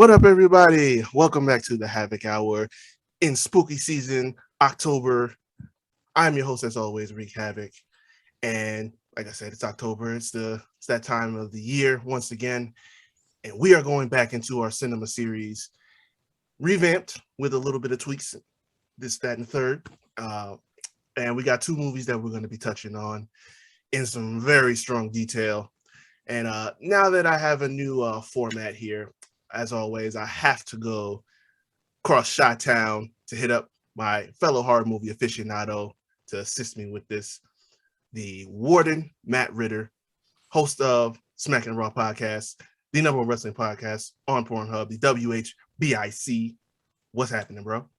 What up, everybody? Welcome back to the Havoc Hour in spooky season, October. I'm your host, as always, Wreak Havoc. And like I said, it's October. It's that time of the year once again. And we are going back into our cinema series, revamped with a little bit of tweaks, this, that, and third. And we got two movies that we're going to be touching on in some very strong detail. And now that I have a new format here, as always, I have to go across Chi-Town to hit up my fellow horror movie aficionado to assist me with this. The Warden, Matt Ritter, host of Smack and Raw podcast, the number one wrestling podcast on Pornhub, the WHBIC. What's happening, bro?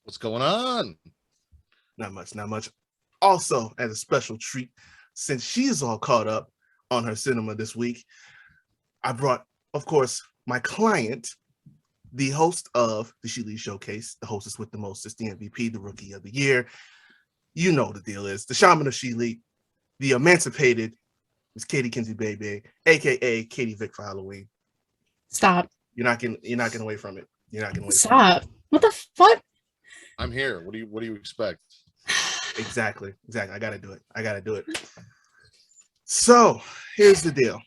What's going on? Not much. Also, as a special treat, since she's all caught up on her cinema this week, I brought, of course, my client, the host of the She Lee Showcase, the hostess with the mostest, the MVP, the Rookie of the Year. You know what the deal is. The shaman of She Lee, the emancipated Miss Katie Kinzy Baby, aka Katie Vick for Halloween. Stop. You're not getting away from it. Stop. What the fuck? I'm here. What do you expect? Exactly. I gotta do it. So here's the deal.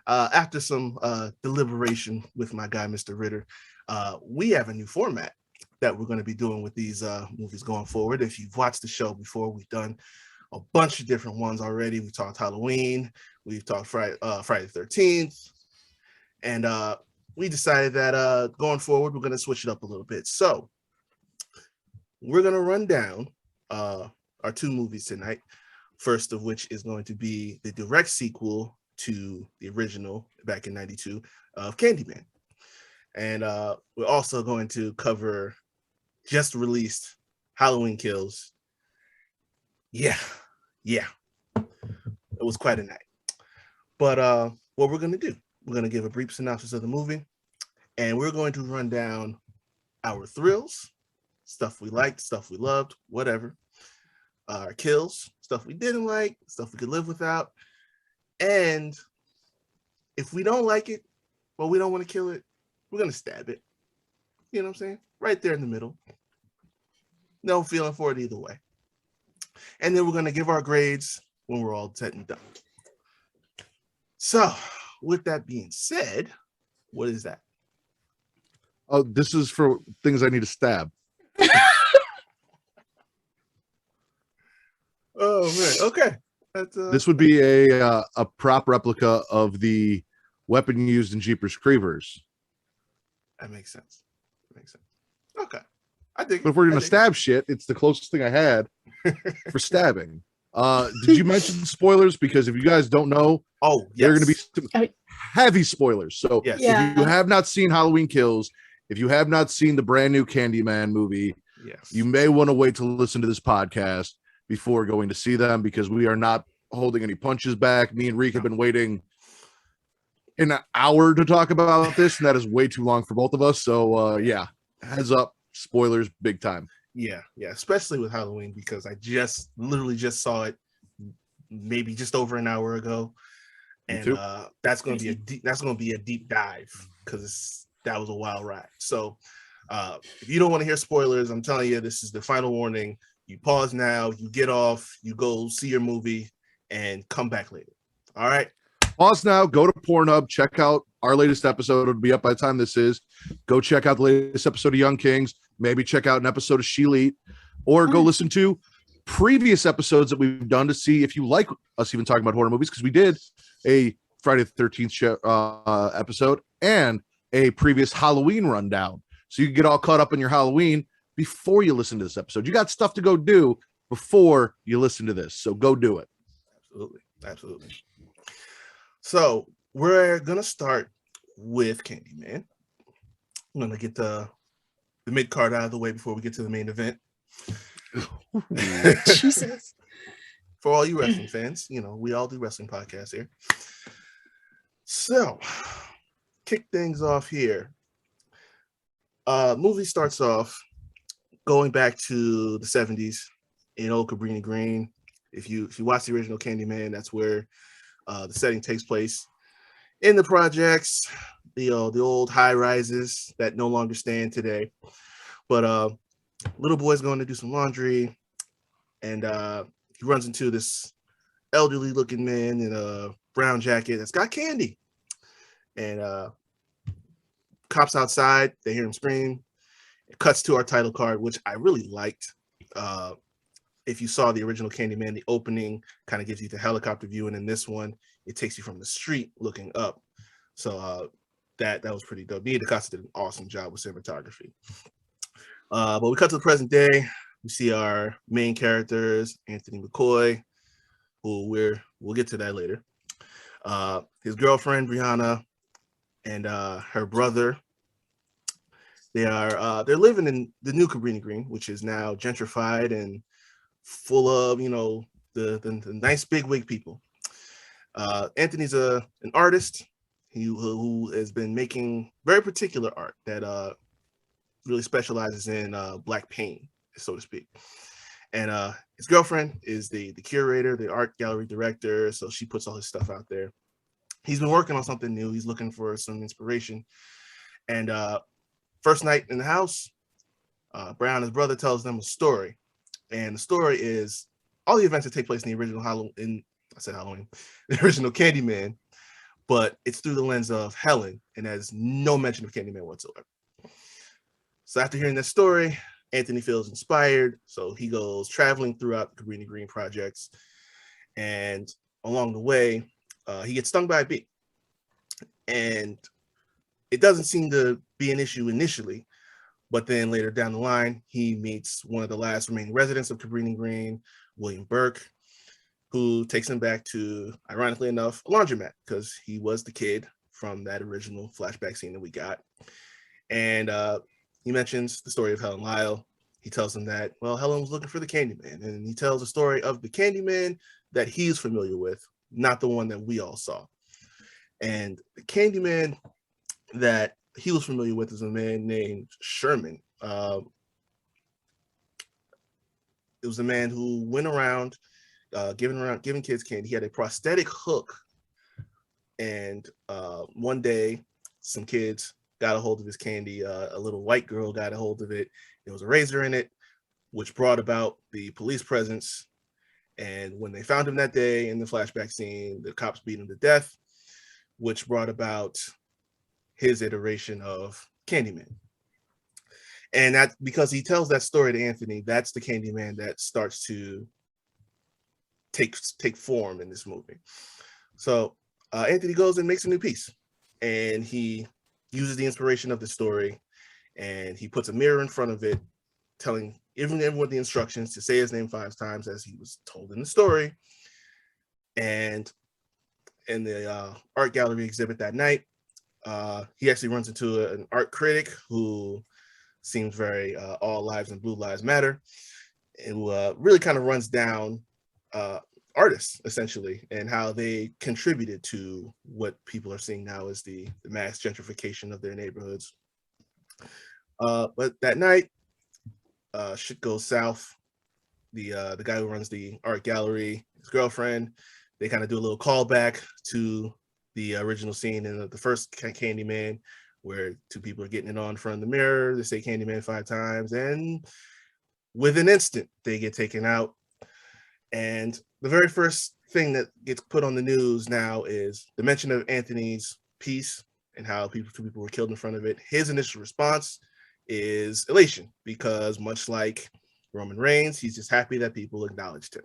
After some deliberation with my guy, Mr. Ritter, we have a new format that we're going to be doing with these movies going forward. If you've watched the show before, we've done a bunch of different ones already. We talked Halloween, we've talked Friday the 13th, and we decided that going forward, we're going to switch it up a little bit. So we're going to run down our two movies tonight. First of which is going to be the direct sequel to the original back in 92 of Candyman. And we're also going to cover just released Halloween Kills. Yeah. It was quite a night. But what we're going to do, we're going to give a brief synopsis of the movie, and we're going to run down our thrills, stuff we liked, stuff we loved, whatever. Our kills, stuff we didn't like, stuff we could live without. And if we don't like it, well, we don't want to kill it, we're going to stab it. You know what I'm saying? Right there in the middle. No feeling for it either way. And then we're going to give our grades when we're all set and done. So, with that being said, what is that? Oh, this is for things I need to stab. Oh, man. Okay. This would be a prop replica of the weapon used in Jeepers Creepers. That makes sense. Okay. I think. But if we're going to stab shit, it's the closest thing I had for stabbing. Did you mention spoilers? Because if you guys don't know, there are going to be some heavy spoilers. So yes. If you have not seen Halloween Kills, if you have not seen the brand new Candyman movie, yes, you may want to wait to listen to this podcast before going to see them, because we are not holding any punches back. Me and Reek have been waiting an hour to talk about this, and that is way too long for both of us. So heads up, spoilers big time. Yeah, especially with Halloween, because I literally just saw it maybe just over an hour ago, and that's going to be a deep dive, because that was a wild ride. So if you don't want to hear spoilers, I'm telling you, this is the final warning. You pause now, you get off, you go see your movie, and come back later. All right? Pause now, go to Pornhub, check out our latest episode. It'll be up by the time this is. Go check out the latest episode of Young Kings. Maybe check out an episode of She Lee, or go listen to previous episodes that we've done to see if you like us even talking about horror movies, because we did a Friday the 13th show, episode and a previous Halloween rundown. So you can get all caught up in your Halloween before you listen to this episode. You got stuff to go do before you listen to this, so go do it. Absolutely. So we're gonna start with Candyman. I'm gonna get the mid card out of the way before we get to the main event. Jesus. For all you wrestling fans, we all do wrestling podcasts here. So, kick things off here. Movie starts off going back to the 70s in old Cabrini Green. If you watch the original Candyman, that's where the setting takes place in the projects. the old high rises that no longer stand today. But little boy's going to do some laundry, and he runs into this elderly looking man in a brown jacket that's got candy. And cops outside, they hear him scream. It cuts to our title card, which I really liked. If you saw the original Candyman, the opening kind of gives you the helicopter view, and in this one, it takes you from the street looking up. So that was pretty dope. Nia DaCosta did an awesome job with cinematography. But we cut to the present day. We see our main characters, Anthony McCoy, who we'll get to that later. His girlfriend Brianna and her brother. They're living in the new Cabrini Green, which is now gentrified and full of the nice big wig people. Anthony's an artist who has been making very particular art that really specializes in black pain, so to speak. And his girlfriend is the curator, the art gallery director, so she puts all his stuff out there. He's been working on something new. He's looking for some inspiration. And first night in the house, Brown, his brother, tells them a story. And the story is all the events that take place in the original Halloween, the original Candyman, but it's through the lens of Helen and has no mention of Candyman whatsoever. So after hearing that story, Anthony feels inspired. So he goes traveling throughout the Cabrini Green projects. And along the way, he gets stung by a bee. And it doesn't seem to be an issue initially, but then later down the line, he meets one of the last remaining residents of Cabrini Green, William Burke, who takes him back to, ironically enough, a laundromat, because he was the kid from that original flashback scene that we got. And he mentions the story of Helen Lyle. He tells him that, well, Helen was looking for the Candyman, and he tells the story of the Candyman that he's familiar with, not the one that we all saw. And the Candyman that he was familiar with is a man named Sherman. It was a man who went around giving kids candy. He had a prosthetic hook, and one day some kids got a hold of his candy. A little white girl got a hold of it. There was a razor in it, which brought about the police presence. And when they found him that day in the flashback scene, the cops beat him to death, which brought about his iteration of Candyman. And that, because he tells that story to Anthony, that's the Candyman that starts to take form in this movie. So Anthony goes and makes a new piece, and he uses the inspiration of the story, and he puts a mirror in front of it, telling everyone the instructions to say his name 5 times as he was told in the story. And in the art gallery exhibit that night, he actually runs into an art critic who seems very all lives and blue lives matter, and who really kind of runs down artists essentially and how they contributed to what people are seeing now as the mass gentrification of their neighborhoods. But that night, shit goes south. The guy who runs the art gallery, his girlfriend, they kind of do a little callback to the original scene in the first Candyman, where 2 people are getting it on in front of the mirror. They say Candyman 5 times, and with an instant, they get taken out. And the very first thing that gets put on the news now is the mention of Anthony's piece and how 2 people were killed in front of it. His initial response is elation, because much like Roman Reigns, he's just happy that people acknowledged him.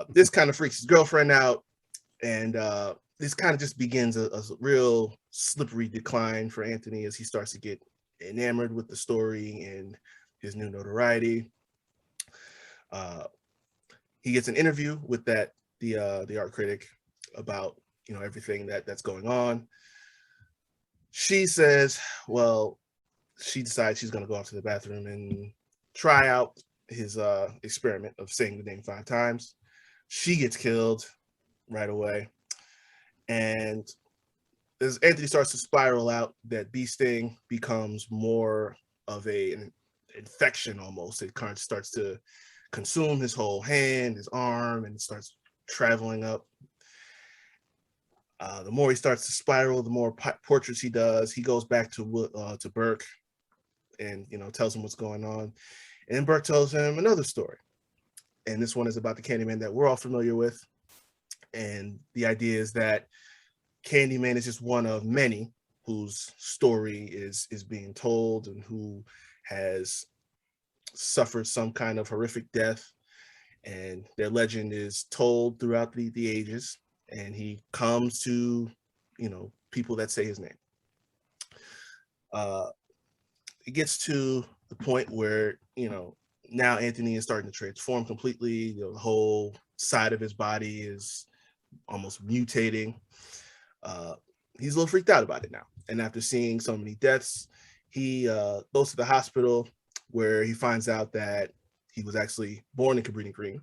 This kind of freaks his girlfriend out, and this kind of just begins a real slippery decline for Anthony as he starts to get enamored with the story and his new notoriety. He gets an interview with the art critic about everything that's going on. She says, well, she decides she's going to go off to the bathroom and try out his experiment of saying the name 5 times. She gets killed right away. And as Anthony starts to spiral out, that bee sting becomes more of an infection almost. It kind of starts to consume his whole hand, his arm, and it starts traveling up. The more he starts to spiral, the more portraits he does. He goes back to Burke and tells him what's going on. And then Burke tells him another story. And this one is about the Candyman that we're all familiar with. And the idea is that Candyman is just one of many whose story is being told and who has suffered some kind of horrific death. And their legend is told throughout the ages. And he comes to, people that say his name. It gets to the point where, now Anthony is starting to transform completely. The whole side of his body is almost mutating. He's a little freaked out about it now. And after seeing so many deaths, he goes to the hospital where he finds out that he was actually born in Cabrini Green,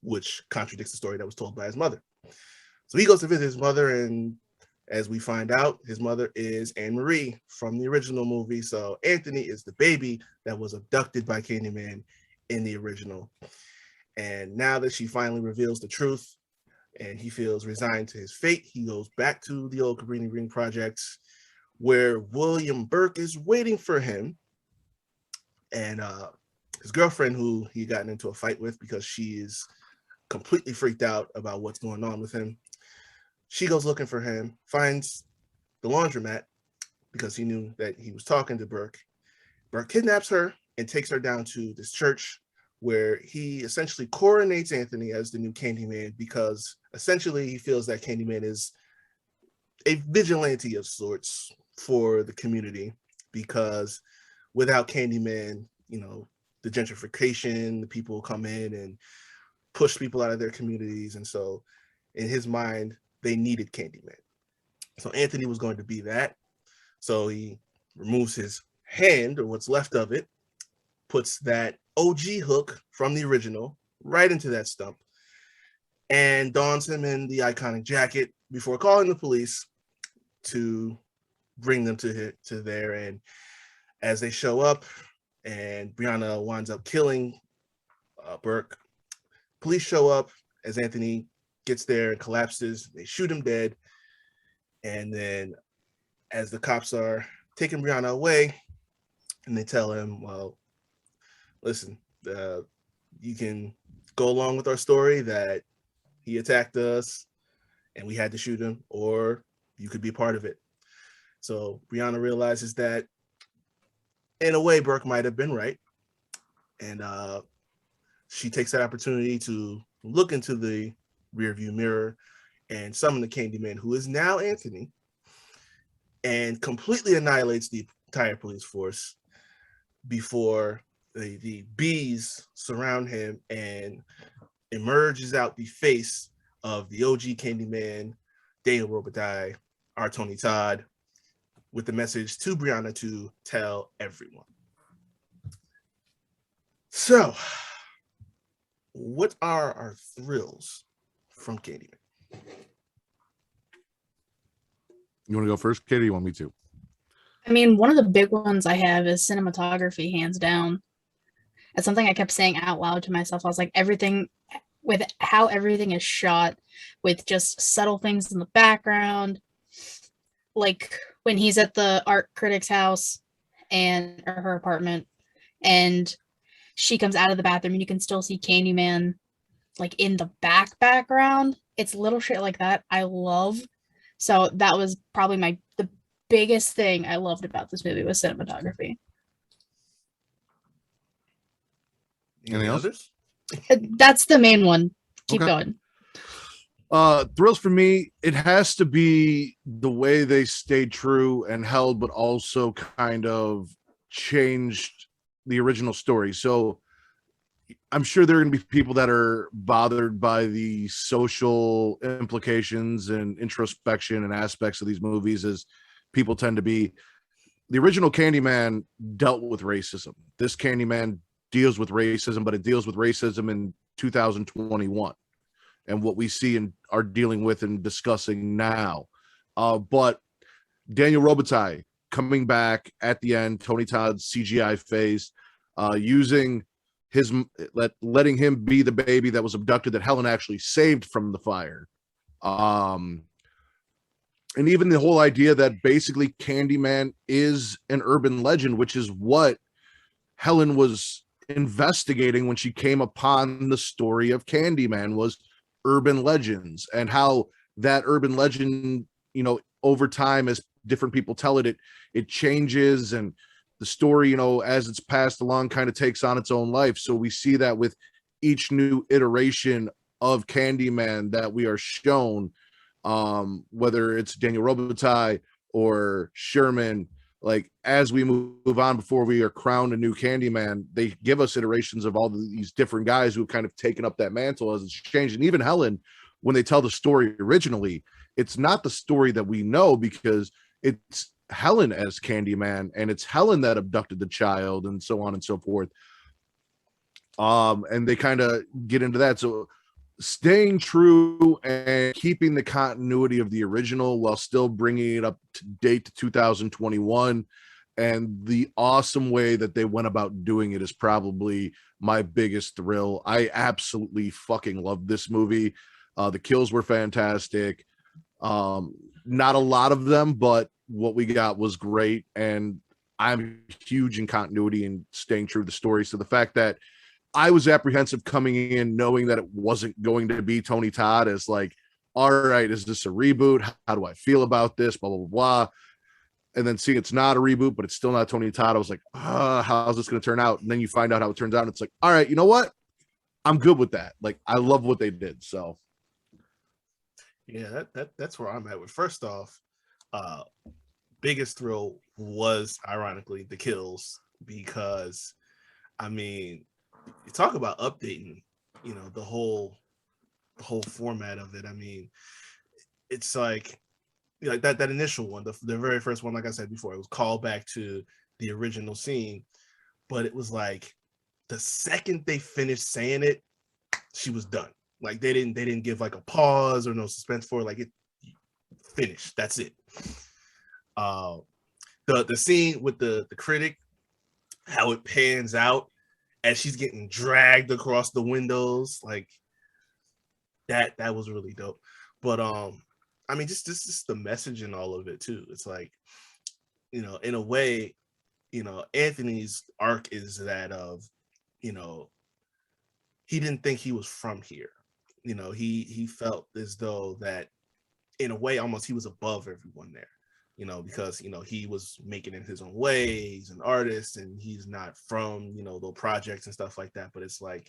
which contradicts the story that was told by his mother. So he goes to visit his mother, and as we find out, his mother is Anne Marie from the original movie. So Anthony is the baby that was abducted by Candyman in the original. And now that she finally reveals the truth and he feels resigned to his fate, he goes back to the old Cabrini Green projects where William Burke is waiting for him. And his girlfriend, who he gotten into a fight with because she is completely freaked out about what's going on with him. She goes looking for him, finds the laundromat because he knew that he was talking to Burke. Burke kidnaps her and takes her down to this church where he essentially coronates Anthony as the new Candyman because essentially he feels that Candyman is a vigilante of sorts for the community because without Candyman, the gentrification, the people come in and push people out of their communities. And so in his mind, they needed Candyman. So Anthony was going to be that. So he removes his hand, or what's left of it, puts that OG hook from the original right into that stump, and dons him in the iconic jacket before calling the police to bring them to there. And as they show up and Brianna winds up killing Burke, police show up as Anthony gets there and collapses. They shoot him dead. And then as the cops are taking Brianna away, and they tell him, well, listen, you can go along with our story that he attacked us and we had to shoot him, or you could be part of it. So Brianna realizes that in a way, Burke might have been right. And she takes that opportunity to look into the rearview mirror and summon the Candyman, who is now Anthony, and completely annihilates the entire police force before the bees surround him and emerges out the face of the OG Candyman, Daniel Robitaille, our Tony Todd, with the message to Brianna to tell everyone. So, what are our thrills from Candyman? You want to go first, Katie? You want me to? I mean, one of the big ones I have is cinematography, hands down. That's something I kept saying out loud to myself. I was like, everything with how everything is shot, with just subtle things in the background, like when he's at the art critic's house or her apartment, and she comes out of the bathroom and you can still see Candyman like in the background. It's little shit like that I love. So that was probably the biggest thing I loved about this movie was cinematography. Anything else? Others? That's the main one. Keep Okay. going. Thrills for me, it has to be the way they stayed true and held, but also kind of changed the original story. So I'm sure there are going to be people that are bothered by the social implications and introspection and aspects of these movies, as people tend to be. The original Candyman dealt with racism. This Candyman deals with racism, but it deals with racism in 2021 and what we see and are dealing with and discussing now. But Daniel Robitaille coming back at the end, Tony Todd's CGI phase, using letting him be the baby that was abducted that Helen actually saved from the fire. And even the whole idea that basically Candyman is an urban legend, which is what Helen was investigating when she came upon the story of Candyman, was urban legends, and how that urban legend, over time, as different people tell it changes, and the story, as it's passed along, kind of takes on its own life. So we see that with each new iteration of Candyman that we are shown, whether it's Daniel Robitaille or Sherman, like as we move on, before we are crowned a new Candyman, they give us iterations of all these different guys who have kind of taken up that mantle as it's changed. And even Helen, when they tell the story originally, it's not the story that we know, because it's Helen as Candyman, and it's Helen that abducted the child, and so on and so forth. And they kind of get into that. So staying true and keeping the continuity of the original while still bringing it up to date to 2021, and the awesome way that they went about doing it is probably my biggest thrill. I absolutely fucking love this movie. The kills were fantastic. Not a lot of them, but what we got was great, and I'm huge in continuity and staying true to the story. So the fact that I was apprehensive coming in knowing that it wasn't going to be Tony Todd, as like, all right, is this a reboot? How do I feel about this? Blah, blah, blah, blah. And then seeing it's not a reboot, but it's still not Tony Todd, I was like, how's this going to turn out? And then you find out how it turns out, and it's like, all right, you know what? I'm good with that. Like, I love what they did. So Yeah, that's where I'm at with. First off, biggest thrill was ironically the kills, because I mean, you talk about updating, the whole format of it. I mean, it's like, that initial one, the very first one, like I said before, it was called back to the original scene, but it was like the second they finished saying it, she was done. Like they didn't give like a pause or no suspense for it. Like it finished. That's it. The scene with the critic, how it pans out as she's getting dragged across the windows, like that was really dope. But I mean, just the message in all of it too. It's like, in a way, Anthony's arc is that of, he didn't think he was from here. He felt as though that, in a way, almost he was above everyone there. Because he was making it his own way. He's an artist, and he's not from the projects and stuff like that. But it's like,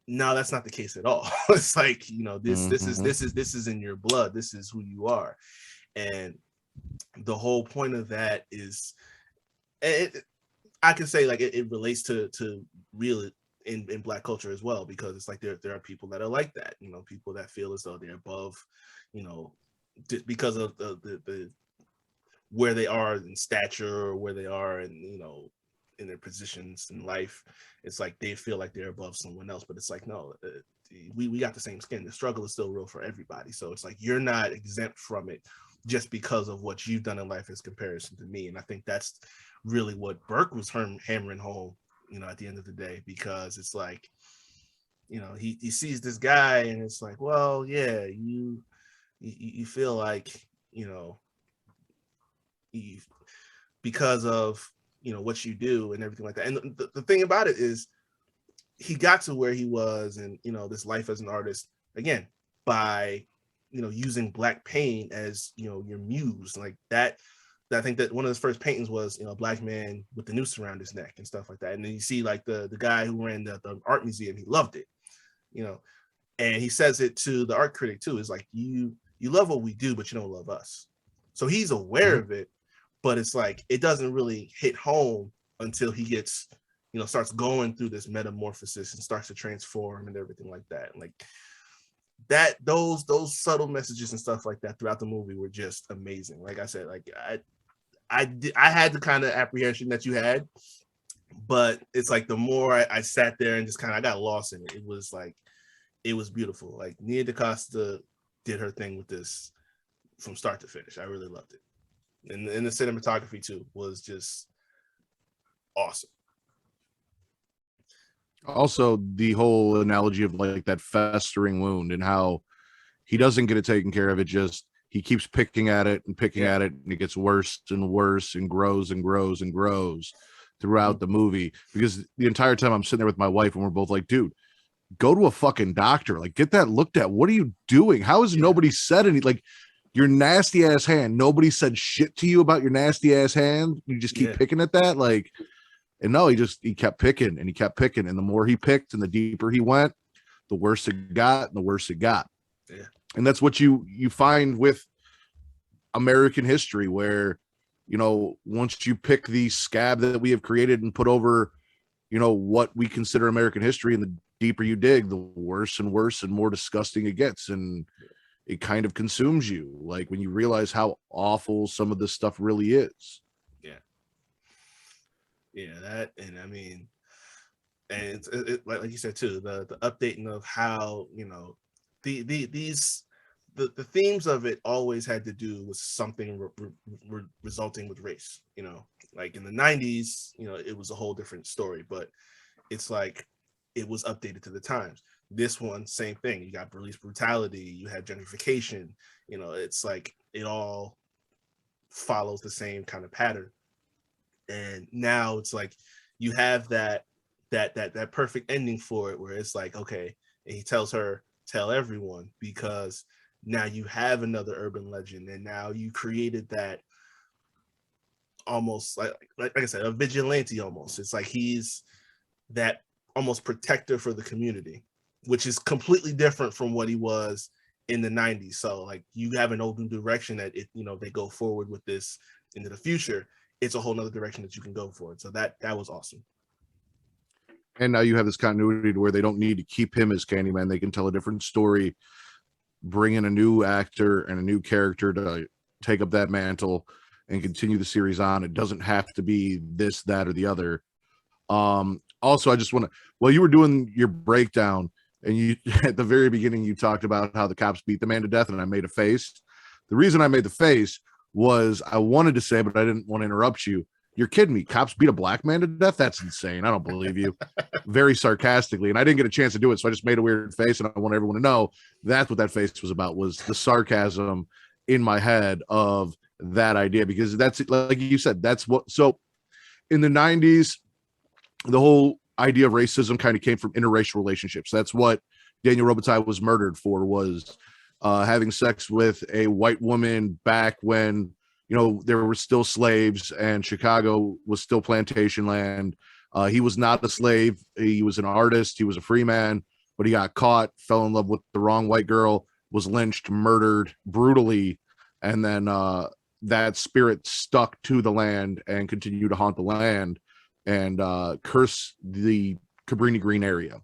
no, that's not the case at all. It's like, this is in your blood. This is who you are, and the whole point of that is, I can say, like, it relates to real in Black culture as well, because it's like there are people that are like that. People that feel as though they're above, because of the where they are in stature, or where they are in their positions in life. It's like they feel like they're above someone else, but it's like, no, we got the same skin. The struggle is still real for everybody. So it's like, you're not exempt from it just because of what you've done in life as comparison to me. And I think that's really what Burke was hammering home, at the end of the day, because it's like, he sees this guy, and it's like, well, yeah, you feel like, because of what you do and everything like that. And the thing about it is, he got to where he was, and this life as an artist, again, by using Black pain as your muse, like that. I think that one of his first paintings was a Black man with the noose around his neck and stuff like that. And then you see like the guy who ran the art museum, he loved it, and he says it to the art critic too. Is like, you love what we do, but you don't love us. So he's aware of it, but it's like, it doesn't really hit home until he gets, starts going through this metamorphosis and starts to transform and everything like that. And like that, those subtle messages and stuff like that throughout the movie were just amazing. Like I said, like I had the kind of apprehension that you had, but it's like the more I sat there and just kind of, I got lost in it. It was like, it was beautiful. Like Nia DaCosta did her thing with this from start to finish. I really loved it. And the cinematography too was just awesome. also the whole analogy of like that festering wound, and how he doesn't get it taken care of. It just, he keeps picking at it and picking Yeah. at it, and it gets worse and worse and grows and grows and grows throughout the movie. Because the entire time I'm sitting there with my wife and we're both like, dude, go to a fucking doctor, like get that looked at. What are you doing? How has nobody said any, like, your nasty ass hand, nobody said shit to you about your nasty ass hand, you just keep picking at that? Like, and no, he kept picking and he kept picking, and the more he picked and the deeper he went, the worse it got and the worse it got. And that's what you find with American history, where, you know, once you pick the scab that we have created and put over, you know, what we consider American history, and the deeper you dig, the worse and worse and more disgusting it gets. And it kind of consumes you, like when you realize how awful some of this stuff really is. That, and I mean, and like you said too, the updating of how, you know, the themes of it always had to do with something resulting with race. You know, like in the 90s, you know, it was a whole different story, but it's like it was updated to the times. This one, same thing. You got police brutality, you had gentrification. You know, it's like it all follows the same kind of pattern. And now it's like you have that perfect ending for it, where it's like, okay, and he tells her, tell everyone, because now you have another urban legend, and now you created that almost like I said, a vigilante almost. It's like he's that almost protector for the community, which is completely different from what he was in the 90s. So like you have an open direction that it, you know, they go forward with this into the future. It's a whole nother direction that you can go for it. So that was awesome. And now you have this continuity to where they don't need to keep him as Candyman. They can tell a different story, bring in a new actor and a new character to take up that mantle and continue the series on. It doesn't have to be this, that, or the other. Also, I just want to, well, you were doing your breakdown, and you at the very beginning you talked about how the cops beat the man to death, and I made a face. The reason I made the face was I wanted to say, but I didn't want to interrupt you. You're kidding me. Cops beat a black man to death? That's insane. I don't believe you. Very sarcastically. And I didn't get a chance to do it, so I just made a weird face, and I want everyone to know that's what that face was about, was the sarcasm in my head of that idea. Because that's, like you said, that's what, so in the 90s, the whole idea of racism kind of came from interracial relationships. That's what Daniel Robitaille was murdered for, was having sex with a white woman back when, you know, there were still slaves and Chicago was still plantation land. He was not a slave. He was an artist. He was a free man, but he got caught, fell in love with the wrong white girl, was lynched, murdered brutally. And then that spirit stuck to the land and continued to haunt the land and curse the Cabrini Green area.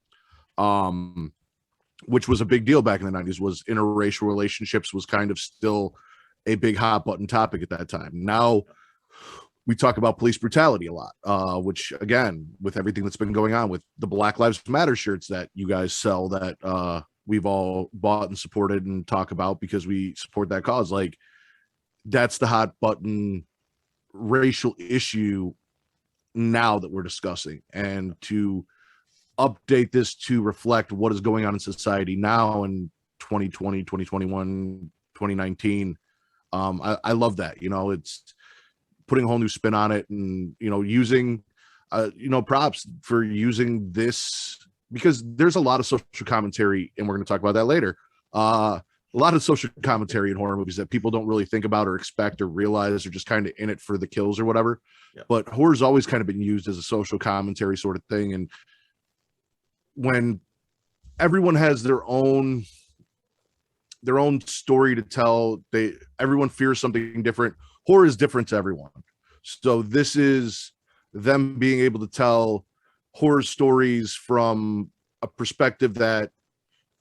Which was a big deal back in the 90s, was interracial relationships was kind of still a big hot button topic at that time. Now we talk about police brutality a lot, which again, with everything that's been going on with the Black Lives Matter shirts that you guys sell, that we've all bought and supported and talk about because we support that cause. Like, that's the hot button racial issue now that we're discussing, and to update this to reflect what is going on in society now in 2020, 2021, 2019. I love that. You know, it's putting a whole new spin on it, and, you know, using, you know, props for using this, because there's a lot of social commentary, and we're going to talk about that later. A lot of social commentary in horror movies that people don't really think about or expect or realize, or just kind of in it for the kills or whatever. Yeah. But horror's always kind of been used as a social commentary sort of thing. And when everyone has their own story to tell, everyone fears something different. Horror is different to everyone. So this is them being able to tell horror stories from a perspective that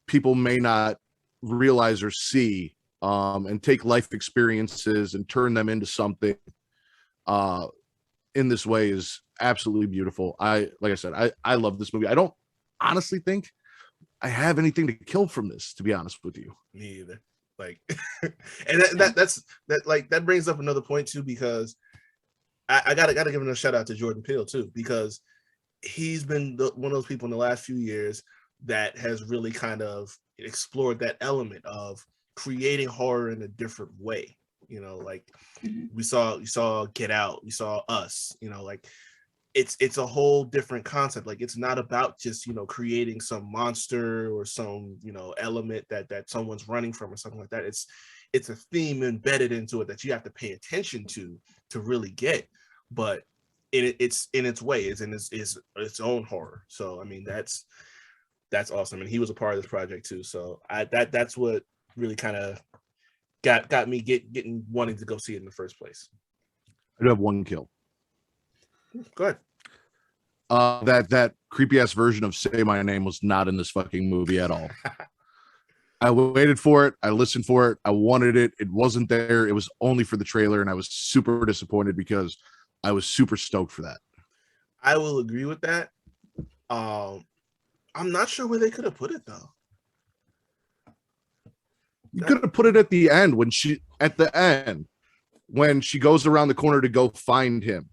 people may not realize or see, and take life experiences and turn them into something in this way is absolutely beautiful. Like I said, I love this movie. I don't honestly think I have anything to kill from this, to be honest with you. Me either. Like, and that brings up another point too, because I gotta give him a shout out to Jordan Peele too, because he's been one of those people in the last few years that has really kind of explored that element of creating horror in a different way. You know, like Mhm. we saw Get Out, we saw Us. You know, like it's a whole different concept. Like it's not about just, you know, creating some monster or some, you know, element that someone's running from or something like that. It's a theme embedded into it that you have to pay attention to really get. But it's in its way, it's in its own horror. So I mean, that's awesome, and he was a part of this project too. So that's what really kind of got me getting wanting to go see it in the first place. I do have one kill. Go ahead. That creepy ass version of Say My Name was not in this fucking movie at all. I waited for it. I listened for it. I wanted it. It wasn't there. It was only for the trailer, and I was super disappointed because I was super stoked for that. I will agree with that. I'm not sure where they could have put it though. You could have put it at the end when she goes around the corner to go find him,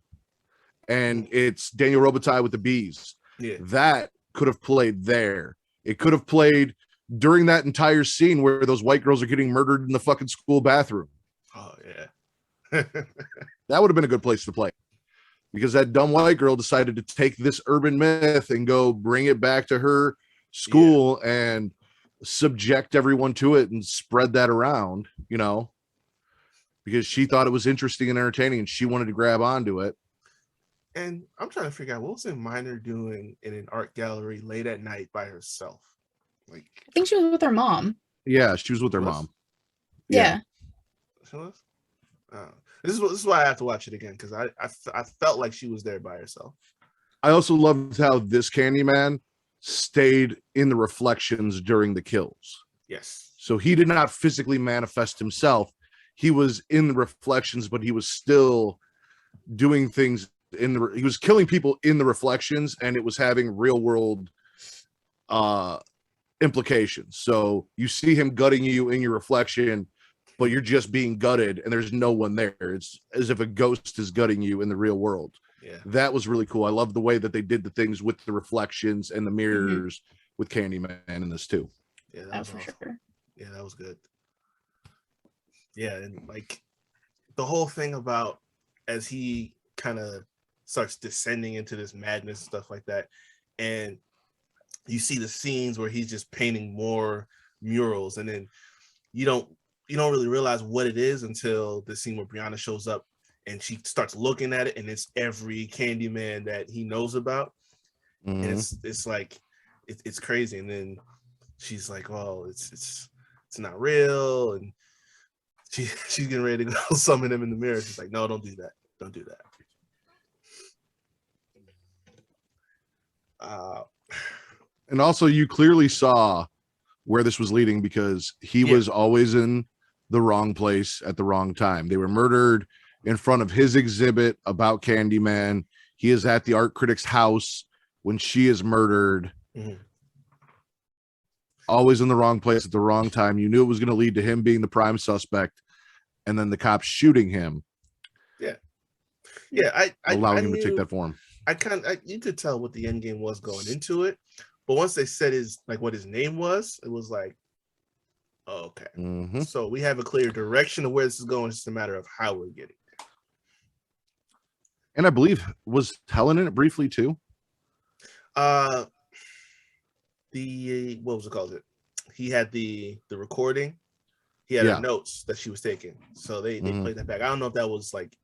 and it's Daniel Robitaille with the bees. Yeah. That could have played there. It could have played during that entire scene where those white girls are getting murdered in the fucking school bathroom. Oh yeah. That would have been a good place to play, because that dumb white girl decided to take this urban myth and go bring it back to her school and subject everyone to it and spread that around, you know, because she thought it was interesting and entertaining and she wanted to grab onto it. And I'm trying to figure out, what was Minor doing in an art gallery late at night by herself? Like, I think she was with her mom. Yeah, she was with her mom. Yeah. She was? This is why I have to watch it again, because I felt like she was there by herself. I also loved how this Candyman stayed in the reflections during the kills. Yes. So he did not physically manifest himself. He was in the reflections, but he was still doing things he was killing people in the reflections, and it was having real world implications. So you see him gutting you in your reflection, but you're just being gutted and there's no one there. It's as if a ghost is gutting you in the real world. Yeah. That was really cool. I love the way that they did the things with the reflections and the mirrors with Candyman in this too. Yeah, that was for awesome. sure. Yeah, that was good. Yeah, and like the whole thing about as he kind of starts descending into this madness and stuff like that, and you see the scenes where he's just painting more murals, and then you don't really realize what it is until the scene where Brianna shows up and she starts looking at it, and it's every Candyman that he knows about. And it's like it's crazy. And then she's like, oh, it's not real, and she's getting ready to go summon him in the mirror. She's like, no, don't do that, and also you clearly saw where this was leading, because he was always in the wrong place at the wrong time. They were murdered in front of his exhibit about Candyman. He is at the art critic's house when she is murdered. Always in the wrong place at the wrong time. You knew it was going to lead to him being the prime suspect, and then the cops shooting him. Allowing him to take that form. You could tell what the end game was going into it, but once they said what his name was, it was like, oh, okay. So we have a clear direction of where this is going. It's just a matter of how we're getting there. And I believe, was Helen in it briefly too? What was it called? He had the recording. He had her notes that she was taking, so they played that back. I don't know if that was like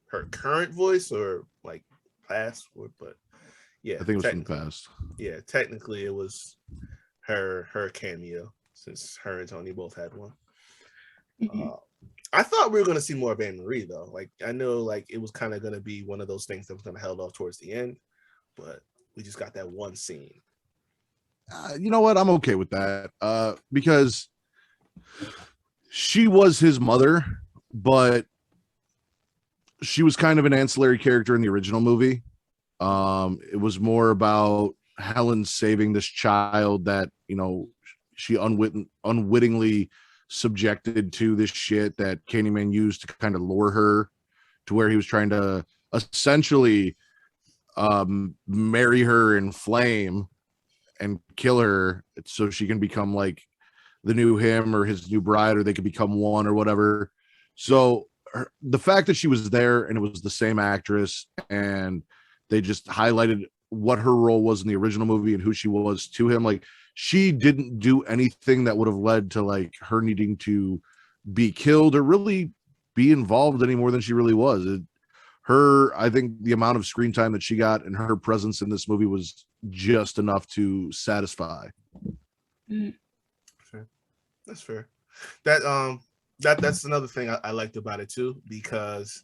her current voice or like past, but yeah, I think it was from the past. Yeah, technically it was her cameo, since her and Tony both had one. I thought we were going to see more of Anne Marie though. Like, I know like it was kind of going to be one of those things that was going to held off towards the end, but we just got that one scene. You know what? I'm okay with that, because she was his mother, but she was kind of an ancillary character in the original movie. It was more about Helen saving this child that, you know, she unwittingly subjected to this shit that Candyman used to kind of lure her to where he was trying to essentially marry her in flame and kill her so she can become like the new him or his new bride, or they could become one or whatever. So the fact that she was there and it was the same actress, and they just highlighted what her role was in the original movie and who she was to him, like she didn't do anything that would have led to like her needing to be killed or really be involved any more than she really was. I think the amount of screen time that she got and her presence in this movie was just enough to satisfy. Fair. That's fair. That's another thing I liked about it too, because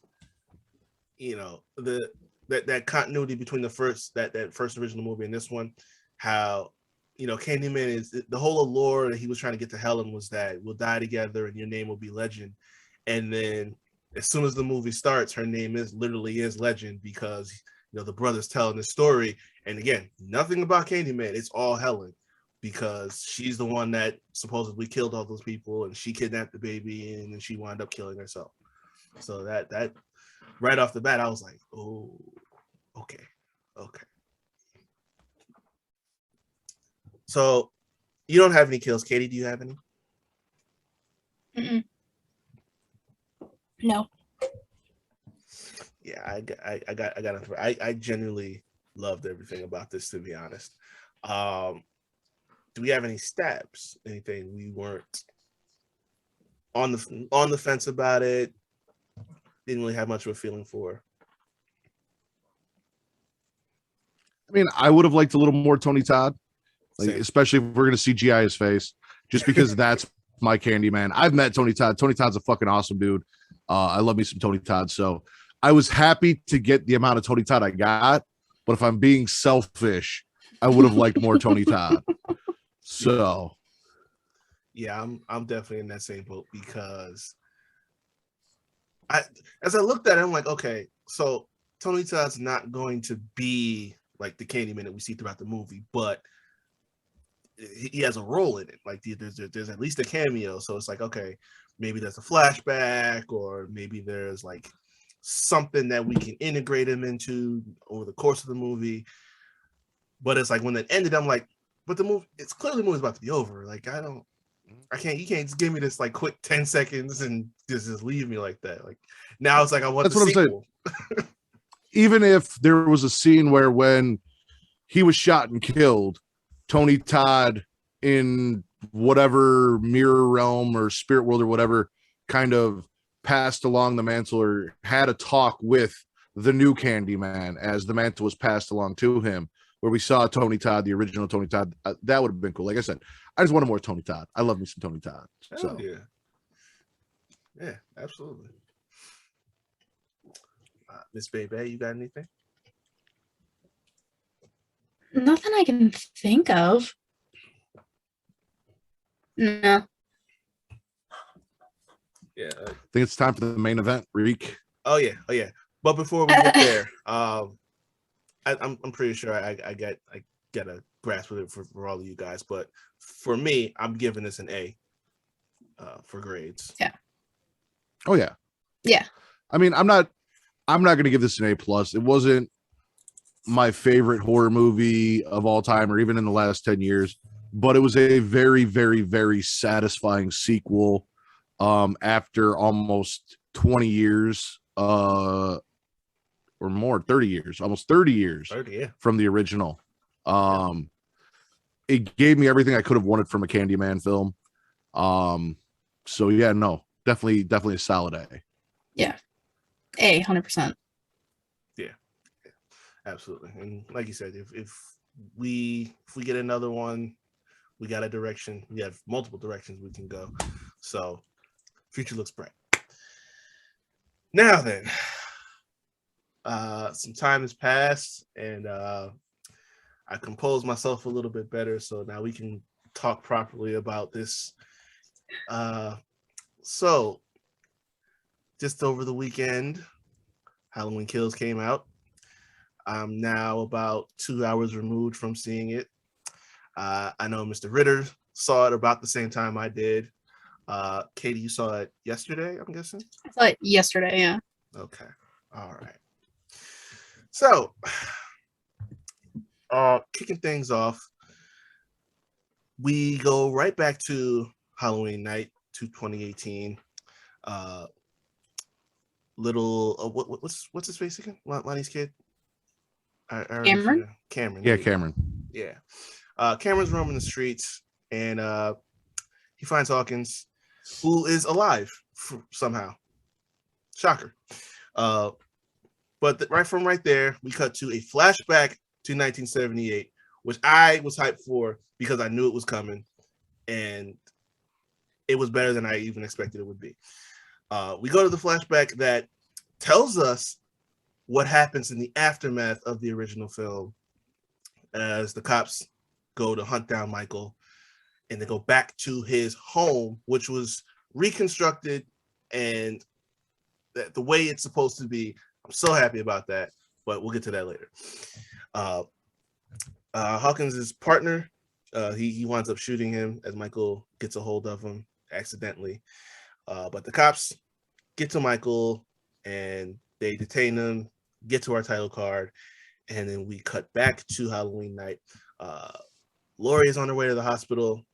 that continuity between the first that first original movie and this one, how Candyman is the whole allure that he was trying to get to Helen was that we'll die together and your name will be legend, and then as soon as the movie starts, her name is legend because the brother's telling the story, and again, nothing about Candyman, it's all Helen, because she's the one that supposedly killed all those people, and she kidnapped the baby, and then she wound up killing herself. So that right off the bat, I was like, oh, okay. So you don't have any kills, Katie? Do you have any? Mm-mm. No. Yeah, I genuinely loved everything about this, to be honest. Do we have any stabs? Anything we weren't on the fence about it? Didn't really have much of a feeling for. I mean, I would have liked a little more Tony Todd, like Same. especially if we're going to CGI his face, just because that's my Candyman. I've met Tony Todd. Tony Todd's a fucking awesome dude. I love me some Tony Todd. So I was happy to get the amount of Tony Todd I got, but if I'm being selfish, I would have liked more Tony Todd. So yeah, I'm definitely in that same boat, because as I looked at it, I'm like, okay, so Tony Todd's not going to be like the Candyman that we see throughout the movie, but he has a role in it. Like there's at least a cameo, so it's like, okay, maybe there's a flashback, or maybe there's like something that we can integrate him into over the course of the movie. But it's like when it ended, I'm like, but the movie, it's clearly the movie's about to be over. Like you can't just give me this like quick 10 seconds and just leave me like that. Like now it's like I want that's the what sequel. I'm saying. Even if there was a scene where when he was shot and killed, Tony Todd in whatever mirror realm or spirit world or whatever kind of passed along the mantle or had a talk with the new Candyman as the mantle was passed along to him, where we saw Tony Todd, the original Tony Todd, that would have been cool. Like I said, I just wanted more Tony Todd. I love me some Tony Todd. So yeah, absolutely. Miss Bebe, you got anything? Nothing I can think of. No. Yeah. I think it's time for the main event, Reek. Oh yeah. But before we get there, I'm pretty sure I get a grasp of it for all of you guys. But for me, I'm giving this an A for grades. Yeah. Oh yeah. Yeah. I mean, I'm not going to give this an A plus. It wasn't my favorite horror movie of all time, or even in the last 10 years, but it was a very, very, very satisfying sequel. After almost 20 years, or more, 30 years, almost 30 years 30, yeah. from the original. It gave me everything I could have wanted from a Candyman film. So yeah, no, definitely a solid A. Yeah. A, 100%. Yeah, absolutely. And like you said, if we get another one, we got a direction. We have multiple directions we can go. So future looks bright. Now then, some time has passed, and I composed myself a little bit better, so now we can talk properly about this. So just over the weekend, Halloween Kills came out. I'm now about 2 hours removed from seeing it. I know Mr. Ritter saw it about the same time I did. Katie, you saw it yesterday, I'm guessing? I saw it yesterday, yeah. Okay. All right. So, kicking things off, we go right back to Halloween night to 2018. Little what's his face again? Lonnie's kid. I already Cameron? forgot. Cameron. Yeah, there you go. Cameron. Yeah. Cameron's roaming the streets, and he finds Hawkins, who is alive somehow. Shocker. But right there, we cut to a flashback to 1978, which I was hyped for because I knew it was coming, and it was better than I even expected it would be. We go to the flashback that tells us what happens in the aftermath of the original film as the cops go to hunt down Michael, and they go back to his home, which was reconstructed and the way it's supposed to be. I'm so happy about that, but we'll get to that later. Hawkins' partner, he winds up shooting him as Michael gets a hold of him accidentally. But the cops get to Michael and they detain him, get to our title card, and then we cut back to Halloween night. Lori is on her way to the hospital.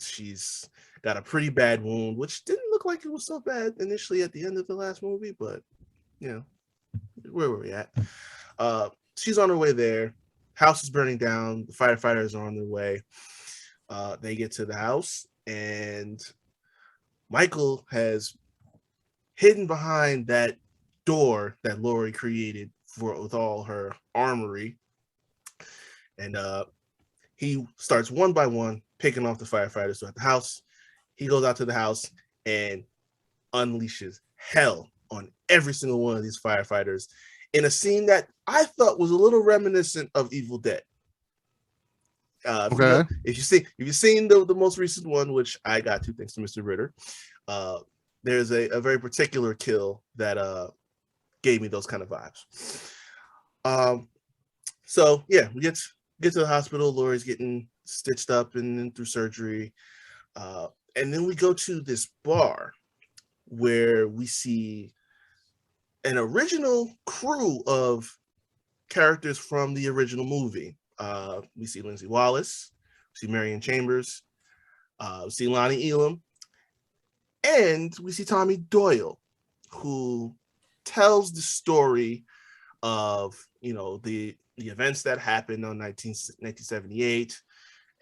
She's got a pretty bad wound, which didn't look like it was so bad initially at the end of the last movie, but you know, where were we at? She's on her way there. House is burning down. The firefighters are on their way. They get to the house, and Michael has hidden behind that door that Lori created with all her armory. And he starts one by one picking off the firefighters at the house. He goes out to the house and unleashes hell on every single one of these firefighters in a scene that I thought was a little reminiscent of Evil Dead. Okay. If you've seen the most recent one, which I got to thanks to Mr. Ritter, there's a very particular kill that gave me those kind of vibes. So yeah, we get to the hospital. Lori's getting stitched up and through surgery, and then we go to this bar where we see an original crew of characters from the original movie. We see Lindsay Wallace, we see Marion Chambers, we see Lonnie Elam, and we see Tommy Doyle, who tells the story of the events that happened on 1978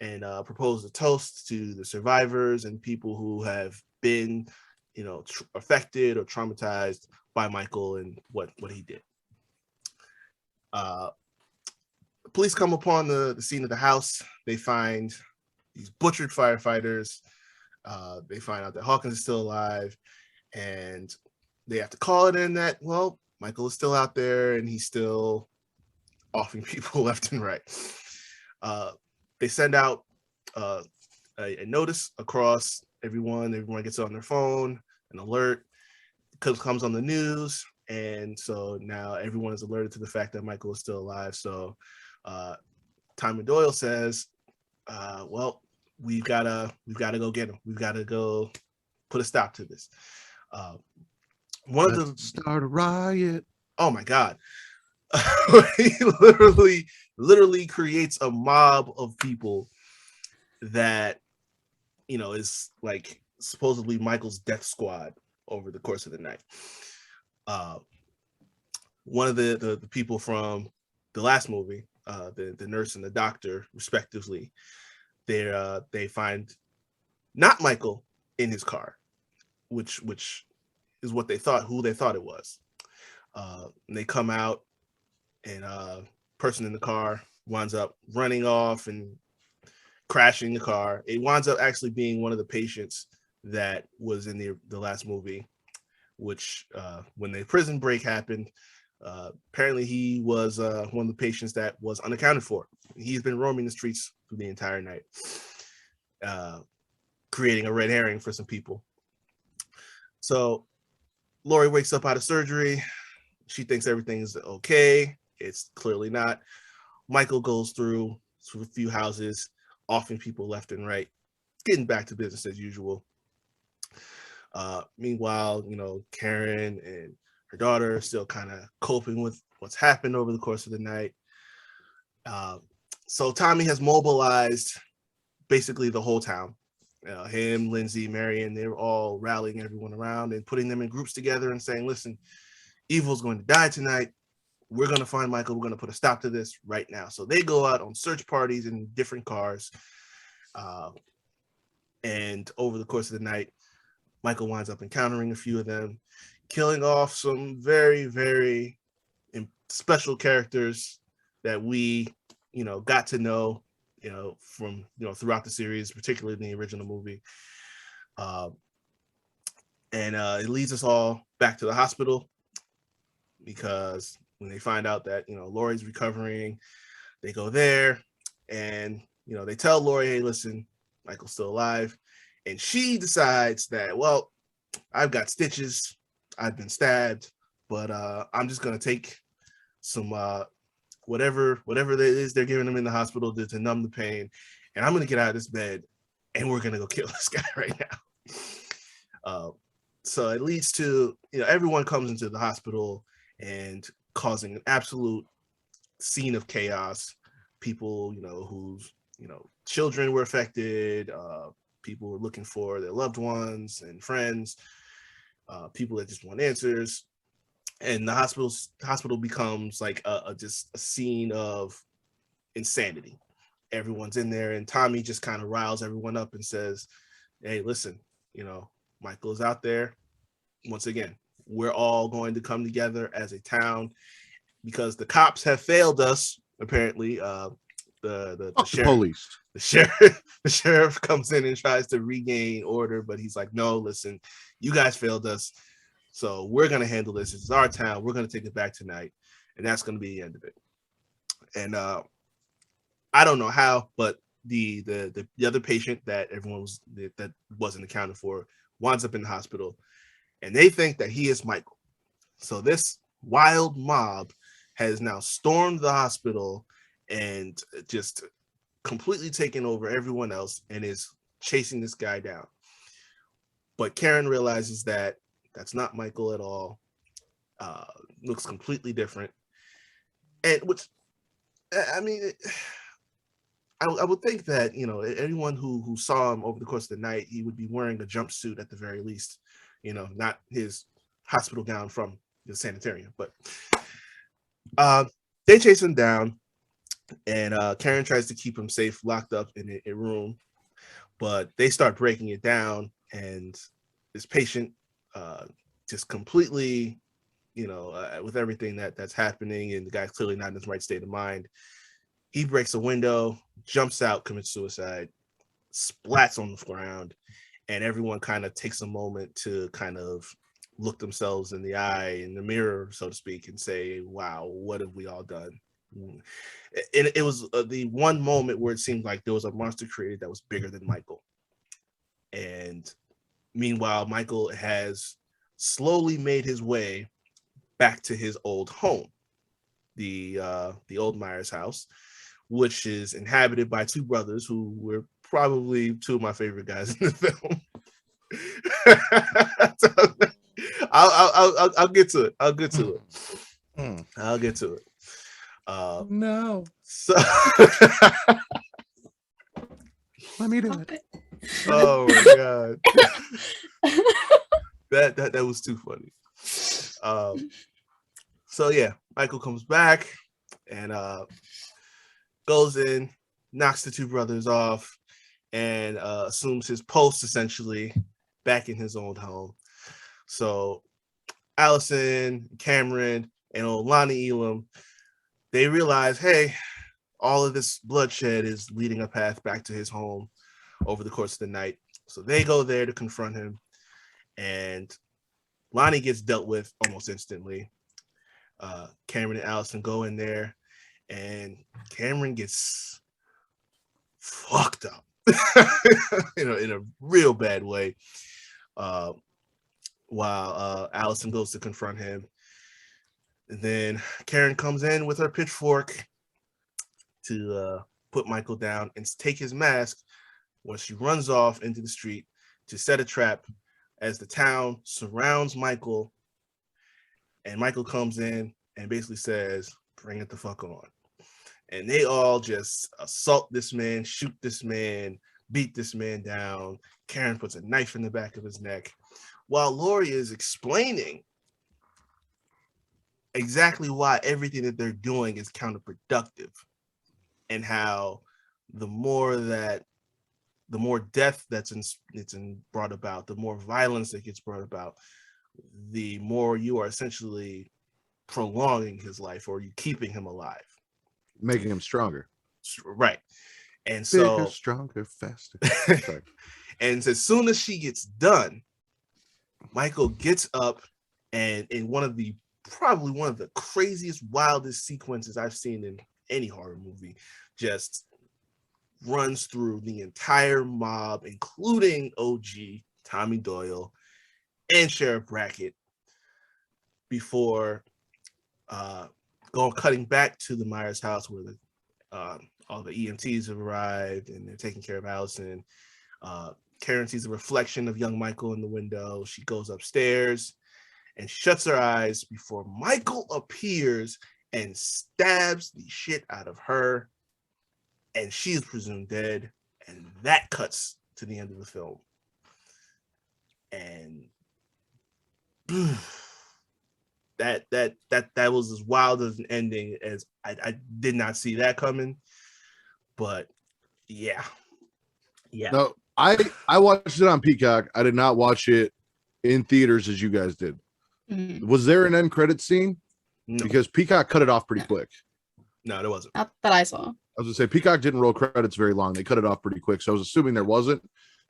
and propose a toast to the survivors and people who have been affected or traumatized by Michael and what he did. Police come upon the scene of the house. They find these butchered firefighters. They find out that Hawkins is still alive, and they have to call it in that, well, Michael is still out there and he's still offing people left and right. They send out a notice across everyone. Everyone gets on their phone, an alert comes on the news, and so now everyone is alerted to the fact that Michael is still alive. So Tommy Doyle says, well, we've got to go get him. We've got to go put a stop to this. Start a riot. Oh my God. He literally creates a mob of people that is like supposedly Michael's death squad over the course of the night. One of the people from the last movie, the nurse and the doctor respectively, they find not Michael in his car, which is what who they thought it was. And they come out, and person in the car winds up running off and crashing the car. It winds up actually being one of the patients that was in the last movie, which when the prison break happened, apparently he was one of the patients that was unaccounted for. He's been roaming the streets through the entire night, creating a red herring for some people. So Lori wakes up out of surgery. She thinks everything's okay. It's clearly not. Michael goes through a few houses, offing people left and right, getting back to business as usual. Meanwhile, Karen and her daughter are still kind of coping with what's happened over the course of the night. So Tommy has mobilized basically the whole town. Him, Lindsay, Marion, they were all rallying everyone around and putting them in groups together and saying, listen, evil's going to die tonight. We're going to find Michael. We're going to put a stop to this right now. So they go out on search parties in different cars. And over the course of the night, Michael winds up encountering a few of them, killing off some very, very special characters that we, got to know, from, throughout the series, particularly in the original movie. And it leads us all back to the hospital because when they find out that, Laurie's recovering, they go there and, they tell Laurie, hey, listen, Michael's still alive. And she decides that, well, I've got stitches, I've been stabbed, but I'm just going to take some whatever it is they're giving him in the hospital to numb the pain, and I'm going to get out of this bed and we're going to go kill this guy right now. So it leads to, everyone comes into the hospital and causing an absolute scene of chaos. People, whose, children were affected, people were looking for their loved ones and friends, people that just want answers. And the hospital becomes like just a scene of insanity. Everyone's in there, and Tommy just kind of riles everyone up and says, hey, listen, Michael is out there. Once again, we're all going to come together as a town because the cops have failed us. Apparently, the police. The sheriff comes in and tries to regain order, but he's like, no, listen, you guys failed us. So we're going to handle this. It's our town. We're going to take it back tonight. And that's going to be the end of it. And I don't know how, but the other patient that that wasn't accounted for winds up in the hospital, and they think that he is Michael. So this wild mob has now stormed the hospital and just completely taken over everyone else and is chasing this guy down. But Karen realizes that that's not Michael at all. Looks completely different. And which, I mean, I would think that, anyone who saw him over the course of the night, he would be wearing a jumpsuit at the very least, not his hospital gown from the sanitarium. But they chase him down, and Karen tries to keep him safe, locked up in a room. But they start breaking it down, and this patient just completely, with everything that's happening, and the guy's clearly not in his right state of mind. He breaks a window, jumps out, commits suicide, splats on the ground, and everyone kind of takes a moment to kind of look themselves in the eye, in the mirror, so to speak, and say, wow, what have we all done? And it was the one moment where it seemed like there was a monster created that was bigger than Michael. And meanwhile, Michael has slowly made his way back to his old home, the old Myers house, which is inhabited by two brothers who were probably two of my favorite guys in the film. So, I'll get to it. I'll get to it. No. So Let me do it. Oh my god. That was too funny. So yeah, Michael comes back and goes in, knocks the two brothers off, and assumes his post essentially back in his old home. So Allison, Cameron, and old Lonnie Elam, they realize, hey, all of this bloodshed is leading a path back to his home over the course of the night. So they go there to confront him, and Lonnie gets dealt with almost instantly. Cameron and Allison go in there, and Cameron gets fucked up, in a real bad way. While Allison goes to confront him, and then Karen comes in with her pitchfork to put Michael down and take his mask when she runs off into the street to set a trap as the town surrounds Michael. And Michael comes in and basically says, bring it the fuck on. And they all just assault this man, shoot this man, beat this man down. Karen puts a knife in the back of his neck, while Lori is explaining exactly why everything that they're doing is counterproductive, and how the more death that's brought about, the more violence that gets brought about, the more you are essentially prolonging his life, or you keeping him alive, making him stronger. Right. And Bigger, so stronger, faster. And as soon as she gets done, Michael gets up, and in probably one of the craziest, wildest sequences I've seen in any horror movie, just runs through the entire mob, including OG Tommy Doyle and Sheriff Brackett, before cutting back to the Myers house, where all the EMTs have arrived and they're taking care of Allison. Karen sees a reflection of young Michael in the window. She goes upstairs and shuts her eyes before Michael appears and stabs the shit out of her, and she is presumed dead. And that cuts to the end of the film. And that was as wild as an ending as I did not see that coming. But yeah. No, I watched it on Peacock. I did not watch it in theaters as you guys did. Mm-hmm. Was there an end credit scene? No. Because Peacock cut it off pretty quick. No, there wasn't. Not that I saw. I was gonna say Peacock didn't roll credits very long. They cut it off pretty quick. So I was assuming there wasn't.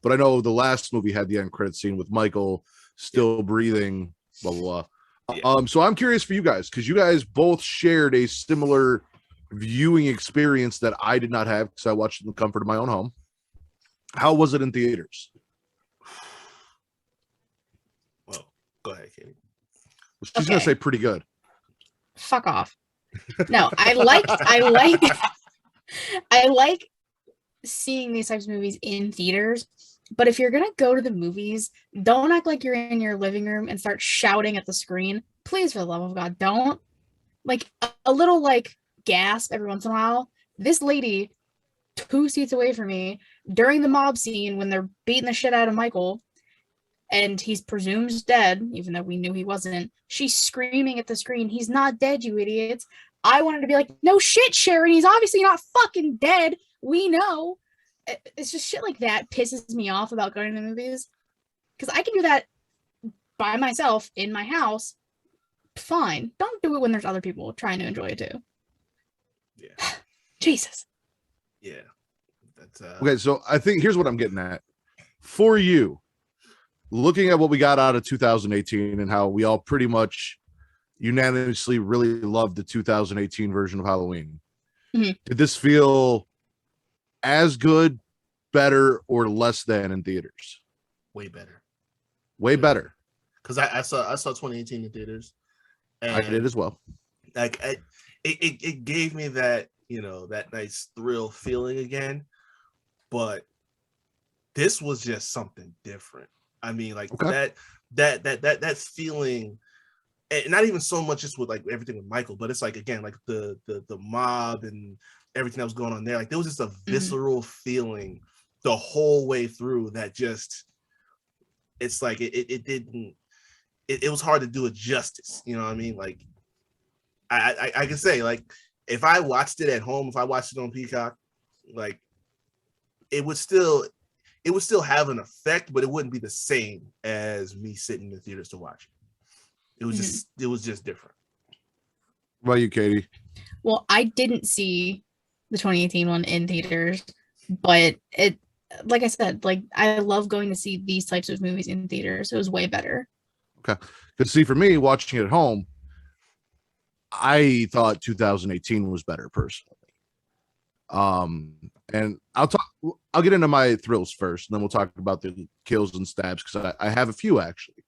But I know the last movie had the end credit scene with Michael still breathing, blah blah blah. Yeah. So I'm curious for you guys, because you guys both shared a similar viewing experience that I did not have, because I watched it in the comfort of my own home. How was it in theaters? Well, go ahead, Katie. She's gonna say pretty good. Fuck off. No, I like seeing these types of movies in theaters. But if you're gonna go to the movies, don't act like you're in your living room and start shouting at the screen. Please, for the love of God, don't. Like a little like gasp every once in a while. This lady 2 seats away from me during the mob scene when they're beating the shit out of Michael and he's presumed dead, even though we knew he wasn't, she's screaming at the screen, "He's not dead, you idiots." I wanted to be like, no shit, Sharon, he's obviously not fucking dead. We know. It's just shit like that pisses me off about going to the movies, because I can do that by myself in my house. Fine. Don't do it when there's other people trying to enjoy it too. Yeah. Jesus. Yeah. That's Okay, so I think here's what I'm getting at. For you, looking at what we got out of 2018 and how we all pretty much unanimously really loved the 2018 version of Halloween. Mm-hmm. Did this feel as good, better, or less than in theaters? way better. Way better. Because I saw 2018 in theaters. And I did as well. Like it gave me that, that nice thrill feeling again. But this was just something different. I mean, like that feeling, and not even so much just with like everything with Michael, but it's like, again, like the mob and everything that was going on there. Like there was just a visceral feeling the whole way through that just, it's like it was hard to do it justice. You know what I mean? Like I can say, like, if I watched it at home, if I watched it on Peacock, like it would still have an effect, but it wouldn't be the same as me sitting in the theaters to watch it. It was just different. What about you, Katie? Well, I didn't see the 2018 one in theaters, but it, like I said, like I love going to see these types of movies in theaters. It was way better. Okay. Because see, for me, watching it at home, I thought 2018 was better personally. And I'll get into my thrills first, and then we'll talk about the kills and stabs, because I have a few actually.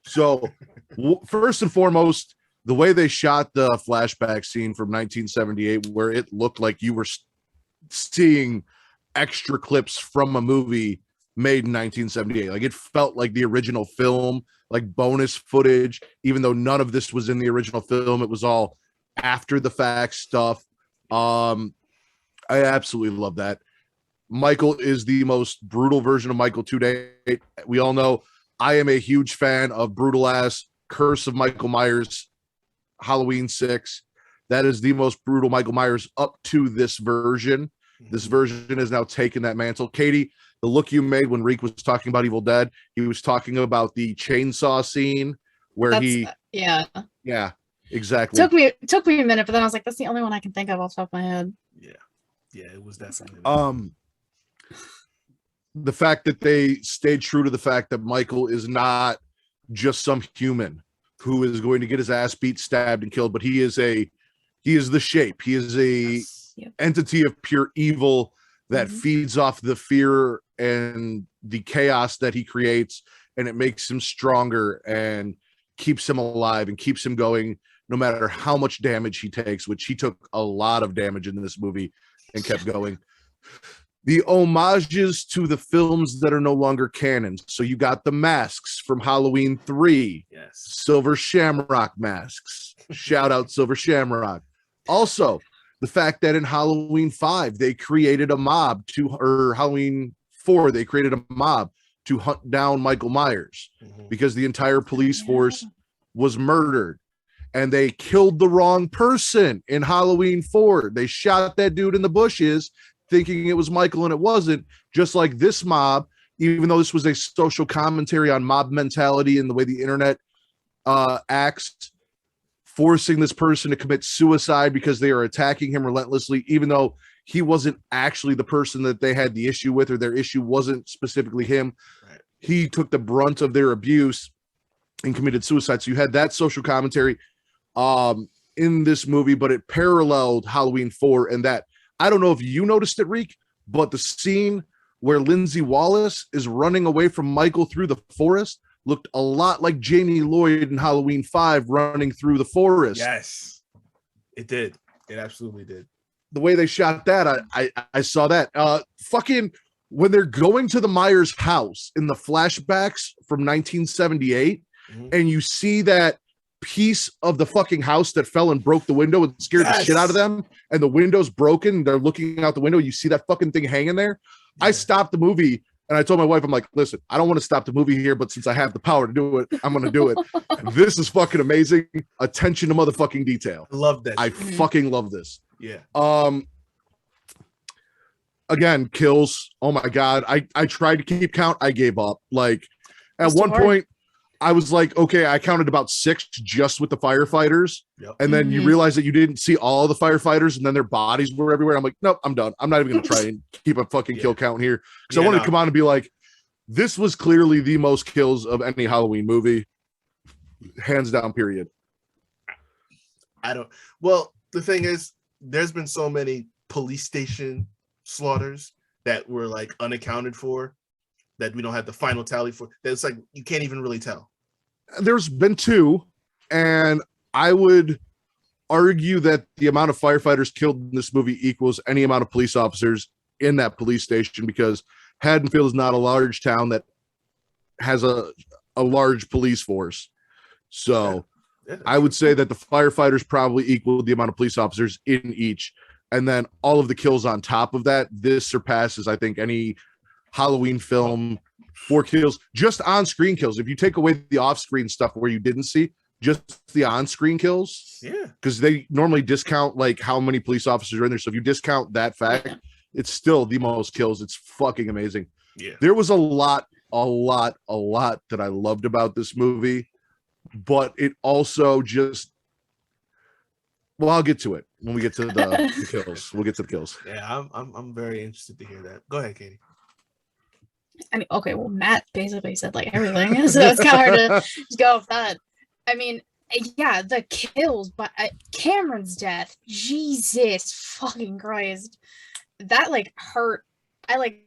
So first and foremost, the way they shot the flashback scene from 1978, where it looked like you were seeing extra clips from a movie made in 1978. Like it felt like the original film, like bonus footage, even though none of this was in the original film. It was all after the fact stuff. I absolutely love that. Michael is the most brutal version of Michael to date. We all know I am a huge fan of brutal ass Curse of Michael Myers, Halloween 6. That is the most brutal Michael Myers up to this version. This version has now taken that mantle. Katie, the look you made when Reek was talking about Evil Dead, he was talking about the chainsaw scene where yeah, exactly. Took me a minute, but then I was like, that's the only one I can think of off the top of my head. Yeah, it was definitely the fact that they stayed true to the fact that Michael is not just some human who is going to get his ass beat, stabbed, and killed, but he is the shape. He is a entity of pure evil that feeds off the fear and the chaos that he creates, and it makes him stronger and keeps him alive and keeps him going no matter how much damage he takes, which he took a lot of damage in this movie and kept going. The homages to the films that are no longer canon. So you got the masks from Halloween 3. Yes. Silver Shamrock masks. Shout out Silver Shamrock. Also, the fact that in Halloween 5, they created a mob or Halloween 4, they created a mob to hunt down Michael Myers because the entire police force was murdered. And they killed the wrong person in Halloween 4. They shot that dude in the bushes thinking it was Michael, and it wasn't. Just like this mob, even though this was a social commentary on mob mentality and the way the internet acts, forcing this person to commit suicide because they are attacking him relentlessly, even though he wasn't actually the person that they had the issue with, or their issue wasn't specifically him. Right. He took the brunt of their abuse and committed suicide. So you had that social commentary in this movie, but it paralleled Halloween 4, and that, I don't know if you noticed it, Reek, but the scene where Lindsay Wallace is running away from Michael through the forest looked a lot like Jamie Lloyd in Halloween 5 running through the forest. Yes, it did. It absolutely did. The way they shot that, I saw that. Fucking when they're going to the Myers house in the flashbacks from 1978, and you see that piece of the fucking house that fell and broke the window and scared the shit out of them, and the window's broken, they're looking out the window, you see that fucking thing hanging there. I stopped the movie and I told my wife, I'm like, listen, I don't want to stop the movie here, but since I have the power to do it, I'm gonna do it. This is fucking amazing. Attention to motherfucking detail. I love that. I fucking love this. Yeah. Again, kills. Oh my god. I tried to keep count. I gave up. Like at one point I was like, okay, I counted about 6 just with the firefighters. Yep. And then you realize that you didn't see all the firefighters and then their bodies were everywhere. I'm like, nope, I'm done. I'm not even going to try and keep a fucking kill count here. Because I wanted to come on and be like, this was clearly the most kills of any Halloween movie. Hands down, period. Well, the thing is, there's been so many police station slaughters that were like unaccounted for, that we don't have the final tally for. That's like, you can't even really tell. There's been 2, and I would argue that the amount of firefighters killed in this movie equals any amount of police officers in that police station, because Haddonfield is not a large town that has a large police force. So I would say that the firefighters probably equal the amount of police officers in each. And then all of the kills on top of that, this surpasses, I think, any Halloween film for kills, just on-screen kills. If you take away the off-screen stuff where you didn't see, just the on-screen kills, because they normally discount like how many police officers are in there. So if you discount that fact, it's still the most kills. It's fucking amazing. There was a lot that I loved about this movie, but it also just, well, I'll get to it when we get to the kills. We'll get to the kills. Yeah, I'm very interested to hear that. Go ahead, Katie. I mean, okay, well, Matt basically said like everything, so it's kind of hard to just go off that. I mean, yeah, the kills, but Cameron's death, Jesus fucking Christ, that like hurt. I like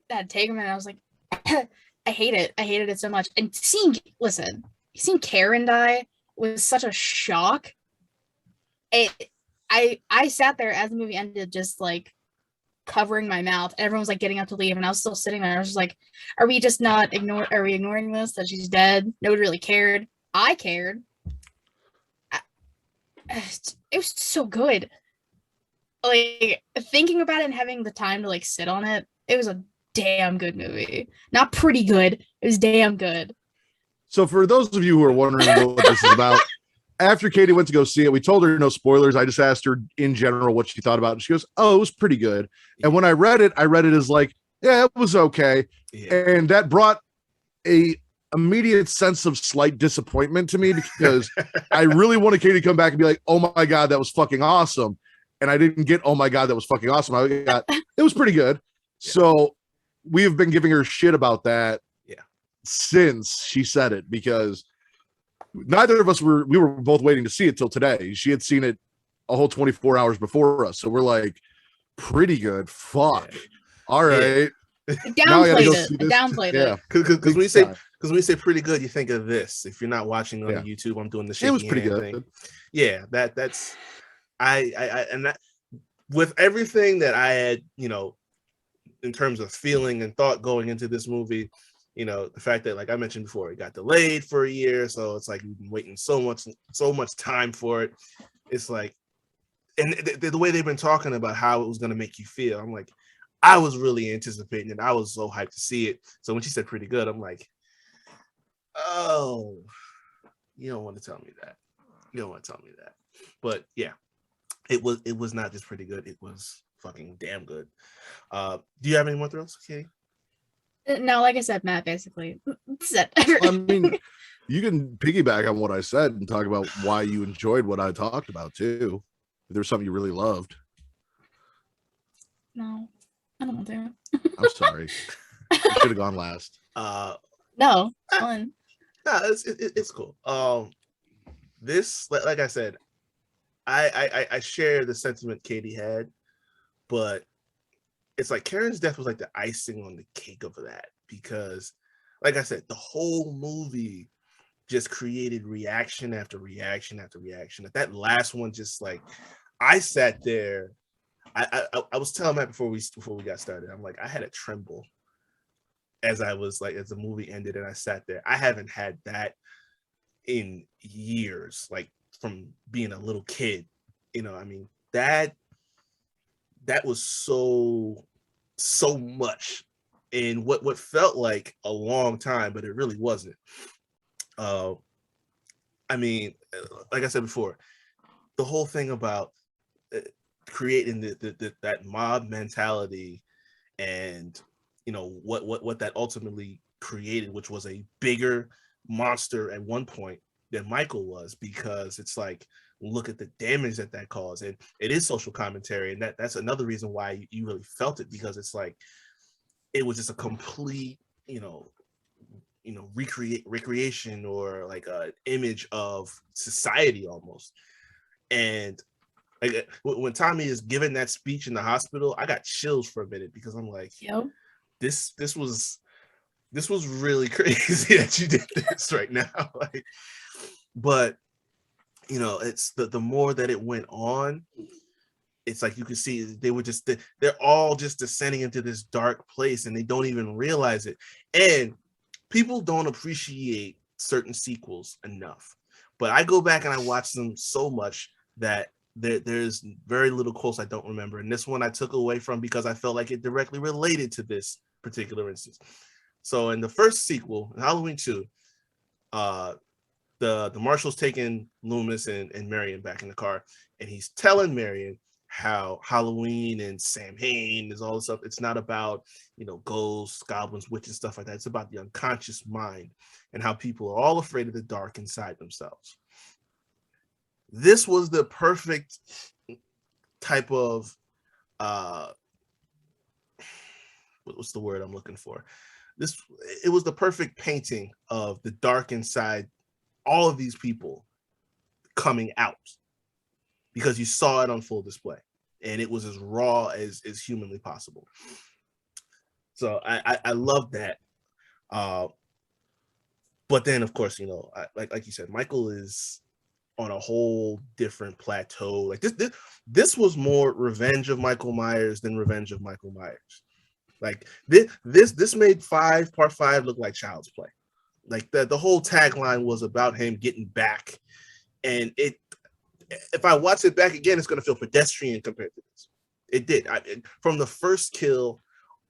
had taken him and I was like, I hated it so much. And seeing Karen die was such a shock. I sat there as the movie ended, just like covering my mouth. Everyone was like getting up to leave, and I was still sitting there. I was just like, are we ignoring this, that she's dead? Nobody really cared. I cared. It was so good. like thinking about it and having the time to like sit on it, it was a damn good movie. Not pretty good. It was damn good. So for those of you who are wondering what this is about, after Katie went to go see it, we told her no spoilers. I just asked her in general what she thought about it. And she goes, "Oh, it was pretty good." And when I read it as like, yeah, it was okay. Yeah. And that brought a immediate sense of slight disappointment to me because I really wanted Katie to come back and be like, "Oh my God, that was fucking awesome." And I didn't get, "Oh my God, that was fucking awesome." I got, it was pretty good. Yeah. So we have been giving her shit about that Yeah. since she said it, because neither of us we were both waiting to see it till today. She had seen it a whole 24 hours before us. So we're like, pretty good. Fuck. Yeah. All right. Now I downplayed it. Because when you say pretty good, you think of this. If you're not watching on YouTube, I'm doing the shaky it was pretty hand good thing. Yeah, that's I and that with everything that I had, in terms of feeling and thought going into this movie, the fact that, like I mentioned before, it got delayed for a year, so it's like we've been waiting so much time for it. It's like, and the way they've been talking about how it was going to make you feel, I'm like, I was really anticipating it. I was so hyped to see it. So when she said pretty good, I'm like, oh, you don't want to tell me that. You don't want to tell me that. But yeah, it was not just pretty good. It was fucking damn good. Do you have any more thrills, Katie? No, like I said, Matt basically said. I mean, you can piggyback on what I said and talk about why you enjoyed what I talked about too. If there's something you really loved. No, I don't want to. I'm sorry. You should have gone last. No, it's fun. No, it's cool. This, like I said, I share the sentiment Katie had, but it's like Karen's death was like the icing on the cake of that, because, like I said, the whole movie just created reaction after reaction after reaction. That last one, just like, I sat there. I was telling Matt before we got started, I'm like, I had a tremble as the movie ended and I sat there. I haven't had that in years, like from being a little kid. I mean, that was so much in what felt like a long time, but it really wasn't. I mean, like I said before, the whole thing about creating that mob mentality, and what that ultimately created, which was a bigger monster at one point than Michael was, because it's like, look at the damage that caused. And it is social commentary, and that's another reason why you really felt it, because it's like, it was just a complete recreation, or like an image of society almost. And like, when Tommy is giving that speech in the hospital, I got chills for a minute, because I'm like, Yep. this was really crazy that you did this right now. Like, but it's the more that it went on, it's like you can see they're all just descending into this dark place, and they don't even realize it. And people don't appreciate certain sequels enough. But I go back and I watch them so much that there's very little quotes I don't remember. And this one I took away from, because I felt like it directly related to this particular instance. So in the first sequel, in Halloween 2, the Marshal's taking Loomis and Marion back in the car, and he's telling Marion how Halloween and Samhain is all this stuff. It's not about, ghosts, goblins, witches, stuff like that. It's about the unconscious mind and how people are all afraid of the dark inside themselves. This was the perfect type of what's the word I'm looking for? It was the perfect painting of the dark inside all of these people coming out, because you saw it on full display, and it was as raw as humanly possible. So I love that. But then, of course, like you said, Michael is on a whole different plateau. Like this was more Revenge of Michael Myers than Revenge of Michael Myers. Like this made part 5 look like child's play. Like the whole tagline was about him getting back, and if I watch it back again, it's going to feel pedestrian compared to this. It did. From the first kill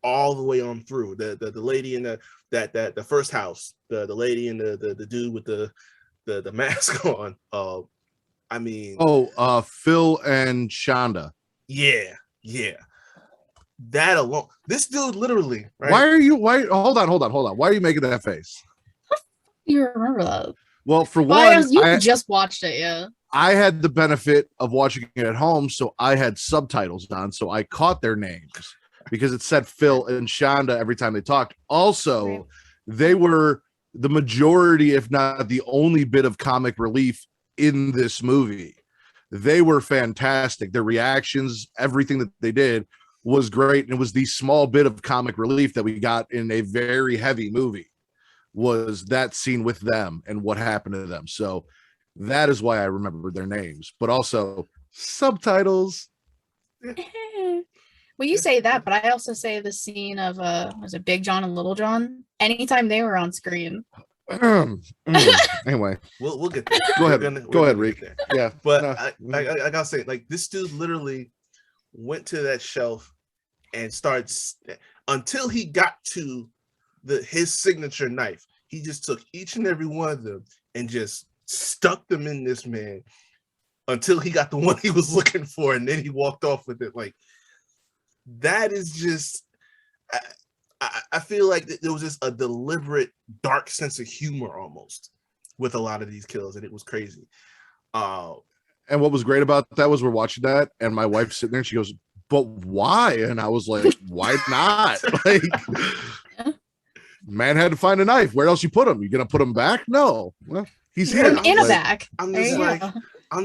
all the way on through the lady in the first house, the lady and the dude with the mask on. I mean, Phil and Shonda. yeah. That alone, this dude literally, right? Hold on. Why are you making that face? You remember that? Well, for Well, one, you just watched it, yeah. I had the benefit of watching it at home, so I had subtitles on, so I caught their names because it said Phil and Shonda every time they talked. Also, Right. they were the majority, if not the only bit of comic relief in this movie. They were fantastic. Their reactions, everything that they did was great. And it was the small bit of comic relief that we got in a very heavy movie was that scene with them and what happened to them. So that is why I remember their names, but also subtitles. Well, you say that, but I also say the scene of was it Big John and Little John? Anytime they were on screen. Anyway, we'll get there. Go ahead, Rick. Yeah, but I gotta say, like, this dude literally went to that shelf and starts until he got to his signature knife. He just took each and every one of them and just stuck them in this man until he got the one he was looking for, and then he walked off with it. Like, that is just, I feel like there was just a deliberate dark sense of humor almost with a lot of these kills, and it was crazy. And what was great about that was we're watching that, and my wife's sitting there, and she goes, "But why?" And I was like, "Why not?" Like, man had to find a knife. Where else you put him? You gonna put him back? No. Well, he's here In a back. I'm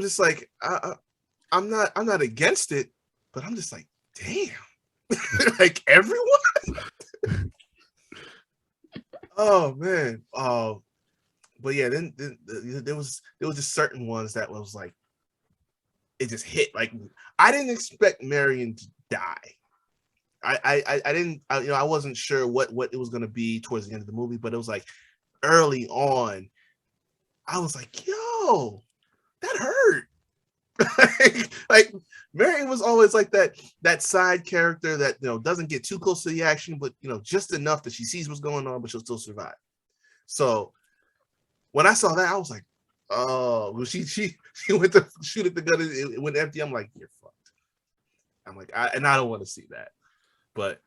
just like, I'm not against it, but I'm just like, damn. Like, everyone. Oh man. But yeah, then there was just certain ones that was like, it just hit. Like, I didn't expect Marion to die. I didn't, I wasn't sure what it was going to be towards the end of the movie, but it was like early on, I was like, yo, that hurt. like Marion was always like that side character that, doesn't get too close to the action, but just enough that she sees what's going on, but she'll still survive. So when I saw that, I was like, oh, well, she went to shoot at the gun, it went empty. I'm like, you're fucked. I'm like, I don't want to see that, but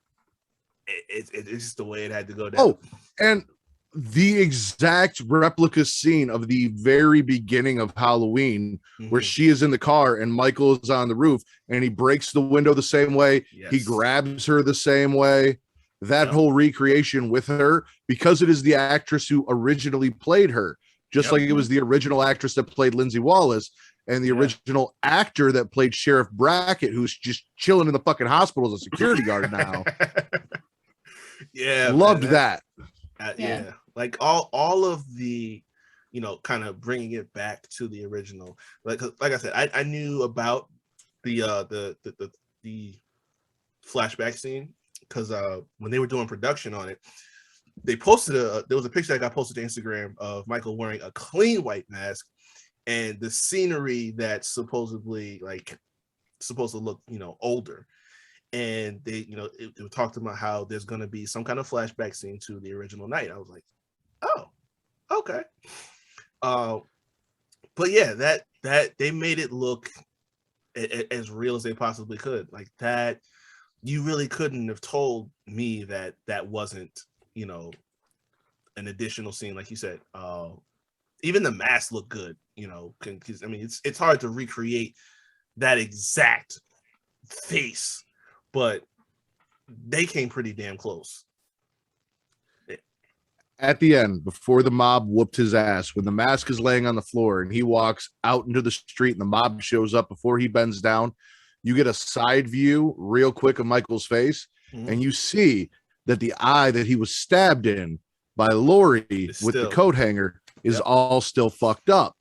it's just the way it had to go down. Oh, and the exact replica scene of the very beginning of Halloween, where she is in the car and Michael is on the roof and he breaks the window the same way. Yes. He grabs her the same way. That whole recreation with her, because it is the actress who originally played her, just like it was the original actress that played Lindsay Wallace and the original actor that played Sheriff Brackett, who's just chilling in the fucking hospital as a security guard now. Loved that. Yeah, like all of the, kind of bringing it back to the original. Like I said, I knew about the flashback scene because when they were doing production on it, they posted there was a picture that got posted to Instagram of Michael wearing a clean white mask, and the scenery that's supposedly supposed to look older. And they talked about how there's going to be some kind of flashback scene to the original night. I was like, oh, okay. But yeah, that they made it look as real as they possibly could. Like, that you really couldn't have told me that wasn't an additional scene. Like you said, even the mask looked good, because I mean, it's hard to recreate that exact face, but they came pretty damn close. At the end, before the mob whooped his ass, when the mask is laying on the floor and he walks out into the street and the mob shows up before he bends down, you get a side view real quick of Michael's face, and you see that the eye that he was stabbed in by Lori with the coat hanger is all still fucked up.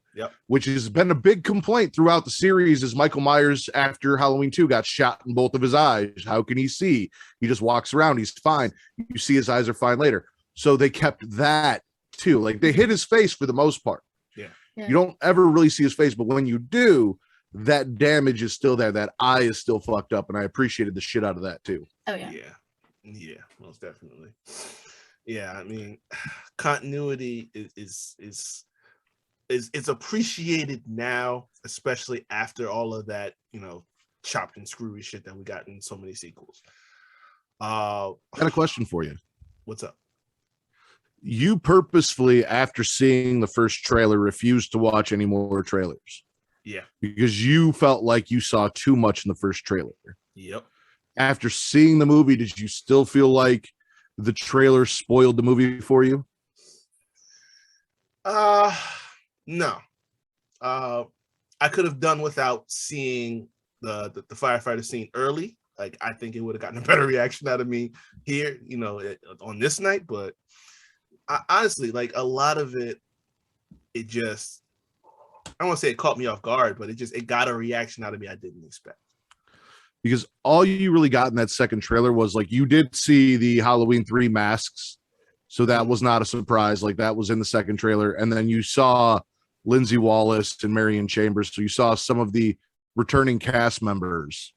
Which has been a big complaint throughout the series, is Michael Myers after Halloween 2 got shot in both of his eyes. How can he see? He just walks around. He's fine. You see his eyes are fine later. So they kept that too. Like, they hit his face for the most part. Yeah. You don't ever really see his face, but when you do, that damage is still there. That eye is still fucked up, and I appreciated the shit out of that too. Oh yeah. Yeah, most definitely. Yeah, I mean, continuity is it's appreciated now, especially after all of that, chopped and screwy shit that we got in so many sequels. I got a question for you. What's up? You purposefully, after seeing the first trailer, refused to watch any more trailers. Yeah. Because you felt like you saw too much in the first trailer. Yep. After seeing the movie, did you still feel like the trailer spoiled the movie for you? No. I could have done without seeing the firefighter scene early. Like, I think it would have gotten a better reaction out of me here, on this night. But honestly, like, a lot of it just, I don't want to say it caught me off guard, but it got a reaction out of me I didn't expect. Because all you really got in that second trailer was, like, you did see the Halloween 3 masks. So that was not a surprise. Like, that was in the second trailer. And then you saw Lindsay Wallace and Marion Chambers. So you saw some of the returning cast members.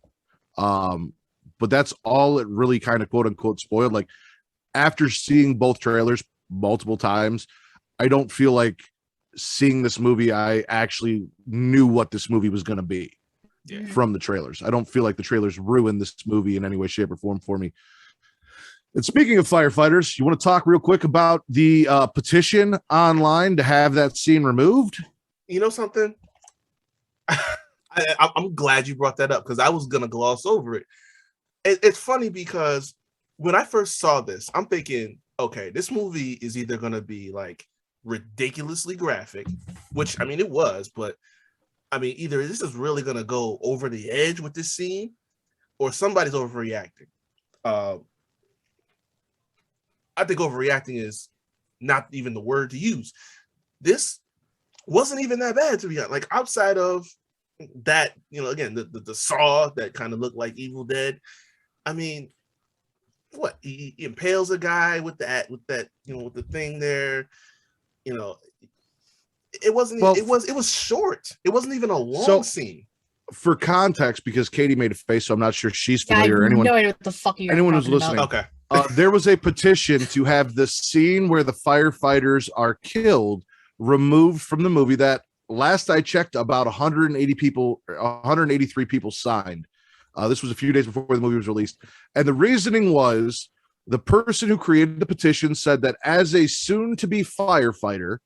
But that's all it really kind of quote unquote spoiled. Like, after seeing both trailers multiple times, I don't feel like seeing this movie, I actually knew what this movie was going to be from the trailers. I don't feel like the trailers ruined this movie in any way, shape, or form for me. And speaking of firefighters, you want to talk real quick about the petition online to have that scene removed? You know something? I'm glad you brought that up, because I was going to gloss over it. It's funny because when I first saw this, I'm thinking, okay, this movie is either going to be like ridiculously graphic, which, I mean, it was, but I mean, either this is really going to go over the edge with this scene, or somebody's overreacting. I think overreacting is not even the word to use. This wasn't even that bad, to be honest. Like, outside of that, again, the saw that kind of looked like Evil Dead. I mean, what, he impales a guy with that, with the thing there. It wasn't. Well, it was short. It wasn't even a long scene. For context, because Katie made a face, so I'm not sure she's familiar. I have no idea what the fuck you're anyone who's listening. Okay. There was a petition to have the scene where the firefighters are killed removed from the movie. That, last I checked, about 183 people signed. This was a few days before the movie was released. And the reasoning was, the person who created the petition said that as a soon-to-be firefighter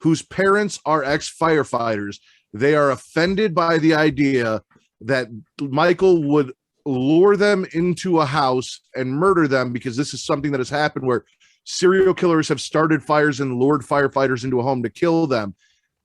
whose parents are ex-firefighters, they are offended by the idea that Michael would lure them into a house and murder them, because this is something that has happened where serial killers have started fires and lured firefighters into a home to kill them.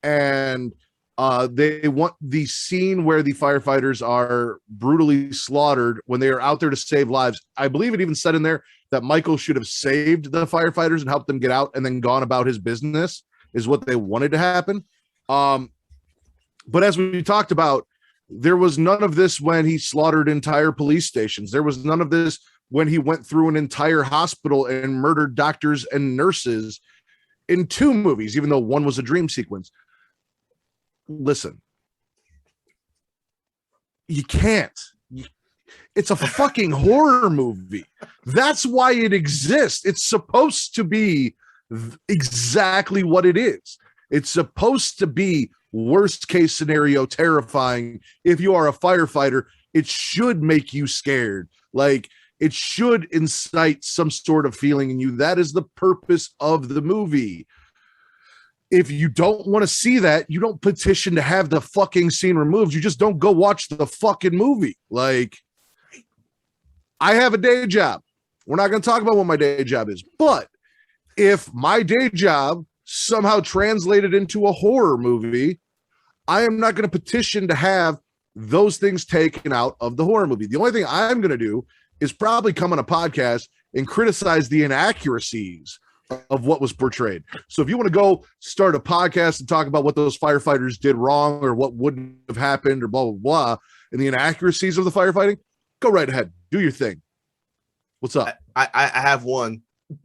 And they want the scene where the firefighters are brutally slaughtered when they are out there to save lives. I believe it even said in there that Michael should have saved the firefighters and helped them get out and then gone about his business, is what they wanted to happen. But as we talked about, there was none of this when he slaughtered entire police stations. There was none of this when he went through an entire hospital and murdered doctors and nurses in 2 movies, even though one was a dream sequence. Listen, you can't. It's a fucking horror movie. That's why it exists. It's supposed to be exactly what it is. It's supposed to be worst case scenario terrifying. If you are a firefighter, it should make you scared. Like, it should incite some sort of feeling in you. That is the purpose of the movie. If you don't want to see that, you don't petition to have the fucking scene removed. You just don't go watch the fucking movie. Like, I have a day job. We're not going to talk about what my day job is, but if my day job somehow translated into a horror movie, I am not going to petition to have those things taken out of the horror movie. The only thing I'm going to do is probably come on a podcast and criticize the inaccuracies of what was portrayed. So if you want to go start a podcast and talk about what those firefighters did wrong or what wouldn't have happened or blah, blah, blah, and the inaccuracies of the firefighting, go right ahead. Do your thing. What's up? I have one,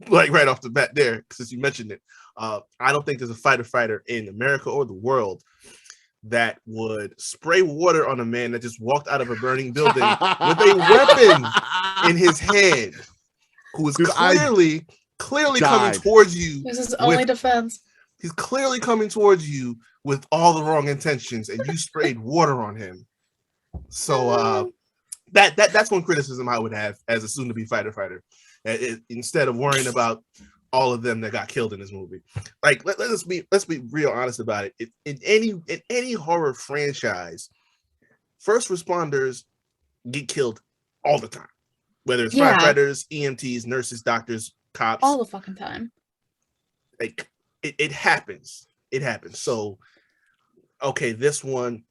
like, right off the bat there, since you mentioned it. I don't think there's a fighter in America or the world that would spray water on a man that just walked out of a burning building with a weapon in his hand, who is clearly coming towards you. This is only defense. He's clearly coming towards you with all the wrong intentions, and you sprayed water on him. So that's one criticism I would have as a soon-to-be fighter. Instead of worrying about all of them that got killed in this movie. Like, let's be real honest about it. In any horror franchise, first responders get killed all the time. Whether it's firefighters, EMTs, nurses, doctors, cops. All the fucking time. Like, it happens. It happens. So, okay, this one,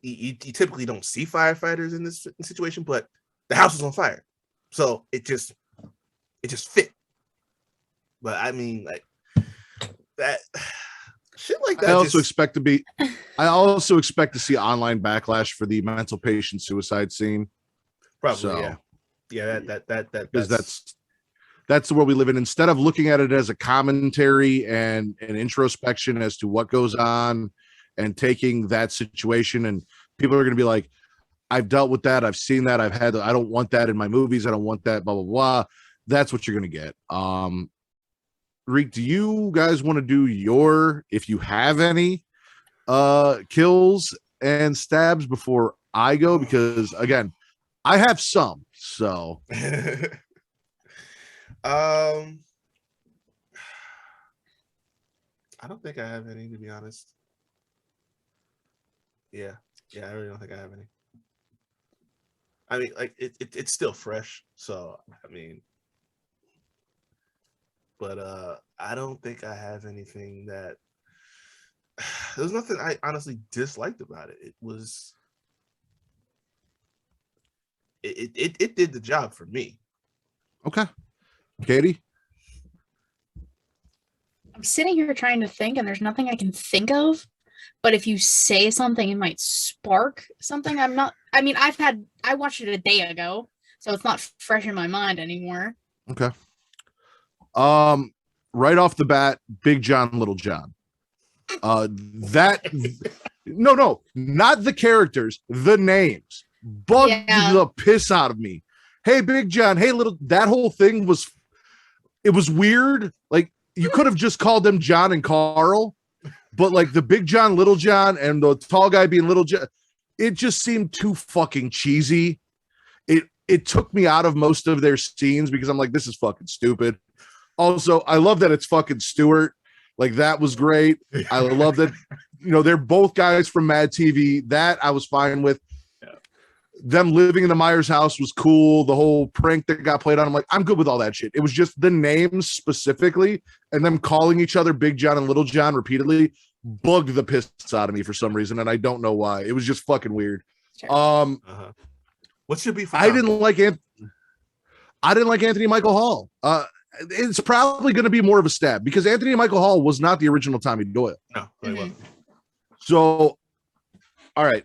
you typically don't see firefighters in this situation, but the house is on fire. So it just fit. But I mean, like, that shit like that. I also expect to see online backlash for the mental patient suicide scene. Probably, so, yeah. That because that's the world we live in. Instead of looking at it as a commentary and an introspection as to what goes on, and taking that situation, and people are going to be like, I've dealt with that, I've seen that, I don't want that in my movies, I don't want that, blah blah blah. That's what you're going to get. Reek, do you guys want to do your, if you have any, kills and stabs before I go? Because again, I have some. So I don't think I have any, to be honest. Yeah, I really don't think I have any. I mean, like, it's still fresh, so I mean, but I don't think I have anything that there's nothing I honestly disliked about it. It was it did the job for me. Okay. Katie? I'm sitting here trying to think, and there's nothing I can think of. But if you say something, it might spark something. I watched it a day ago, so it's not fresh in my mind anymore. Okay. Right off the bat, Big John, Little John. Not the characters, the names bugged the piss out of me. Hey, Big John. Hey, little. That whole thing was weird. Like, you could have just called them John and Carl, but like the Big John, Little John, and the tall guy being Little John, it just seemed too fucking cheesy. It took me out of most of their scenes because I'm like, this is fucking stupid. Also, I love that it's fucking Stewart. Like, that was great. I love that, they're both guys from Mad TV. That I was fine with. Them living in the Myers house was cool. The whole prank that got played on, I'm like, I'm good with all that shit. It was just the names specifically and them calling each other Big John and Little John repeatedly bugged the piss out of me for some reason, and I don't know why. It was just fucking weird. Sure. What should be? I didn't like Anthony Michael Hall. It's probably going to be more of a stab because Anthony Michael Hall was not the original Tommy Doyle. No, he wasn't. So, all right.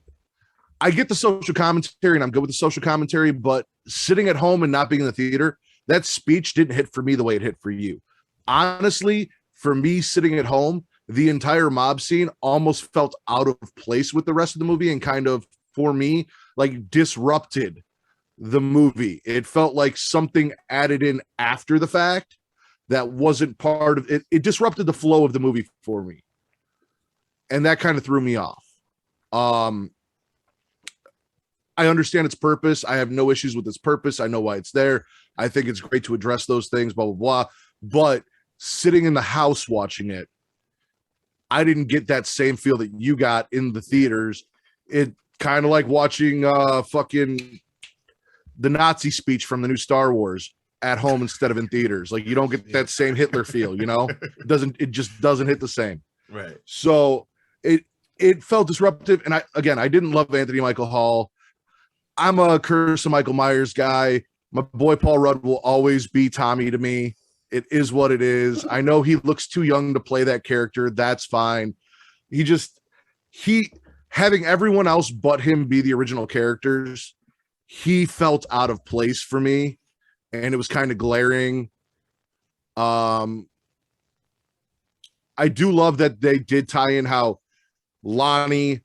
I get the social commentary and I'm good with the social commentary, but sitting at home and not being in the theater, that speech didn't hit for me the way it hit for you. Honestly, for me sitting at home, the entire mob scene almost felt out of place with the rest of the movie and kind of, for me, like disrupted the movie. It felt like something added in after the fact that wasn't part of it. It disrupted the flow of the movie for me. And that kind of threw me off. I understand its purpose. I have no issues with its purpose. I know why it's there. I think it's great to address those things, blah, blah, blah. But sitting in the house watching it, I didn't get that same feel that you got in the theaters. It kind of like watching fucking the Nazi speech from the new Star Wars at home instead of in theaters. Like, you don't get that same Hitler feel, it just doesn't hit the same. Right. So it felt disruptive. And I didn't love Anthony Michael Hall. I'm a Curse of Michael Myers guy. My boy Paul Rudd will always be Tommy to me. It is what it is. I know he looks too young to play that character. That's fine. He having everyone else but him be the original characters, he felt out of place for me, and it was kind of glaring. I do love that they did tie in how Lonnie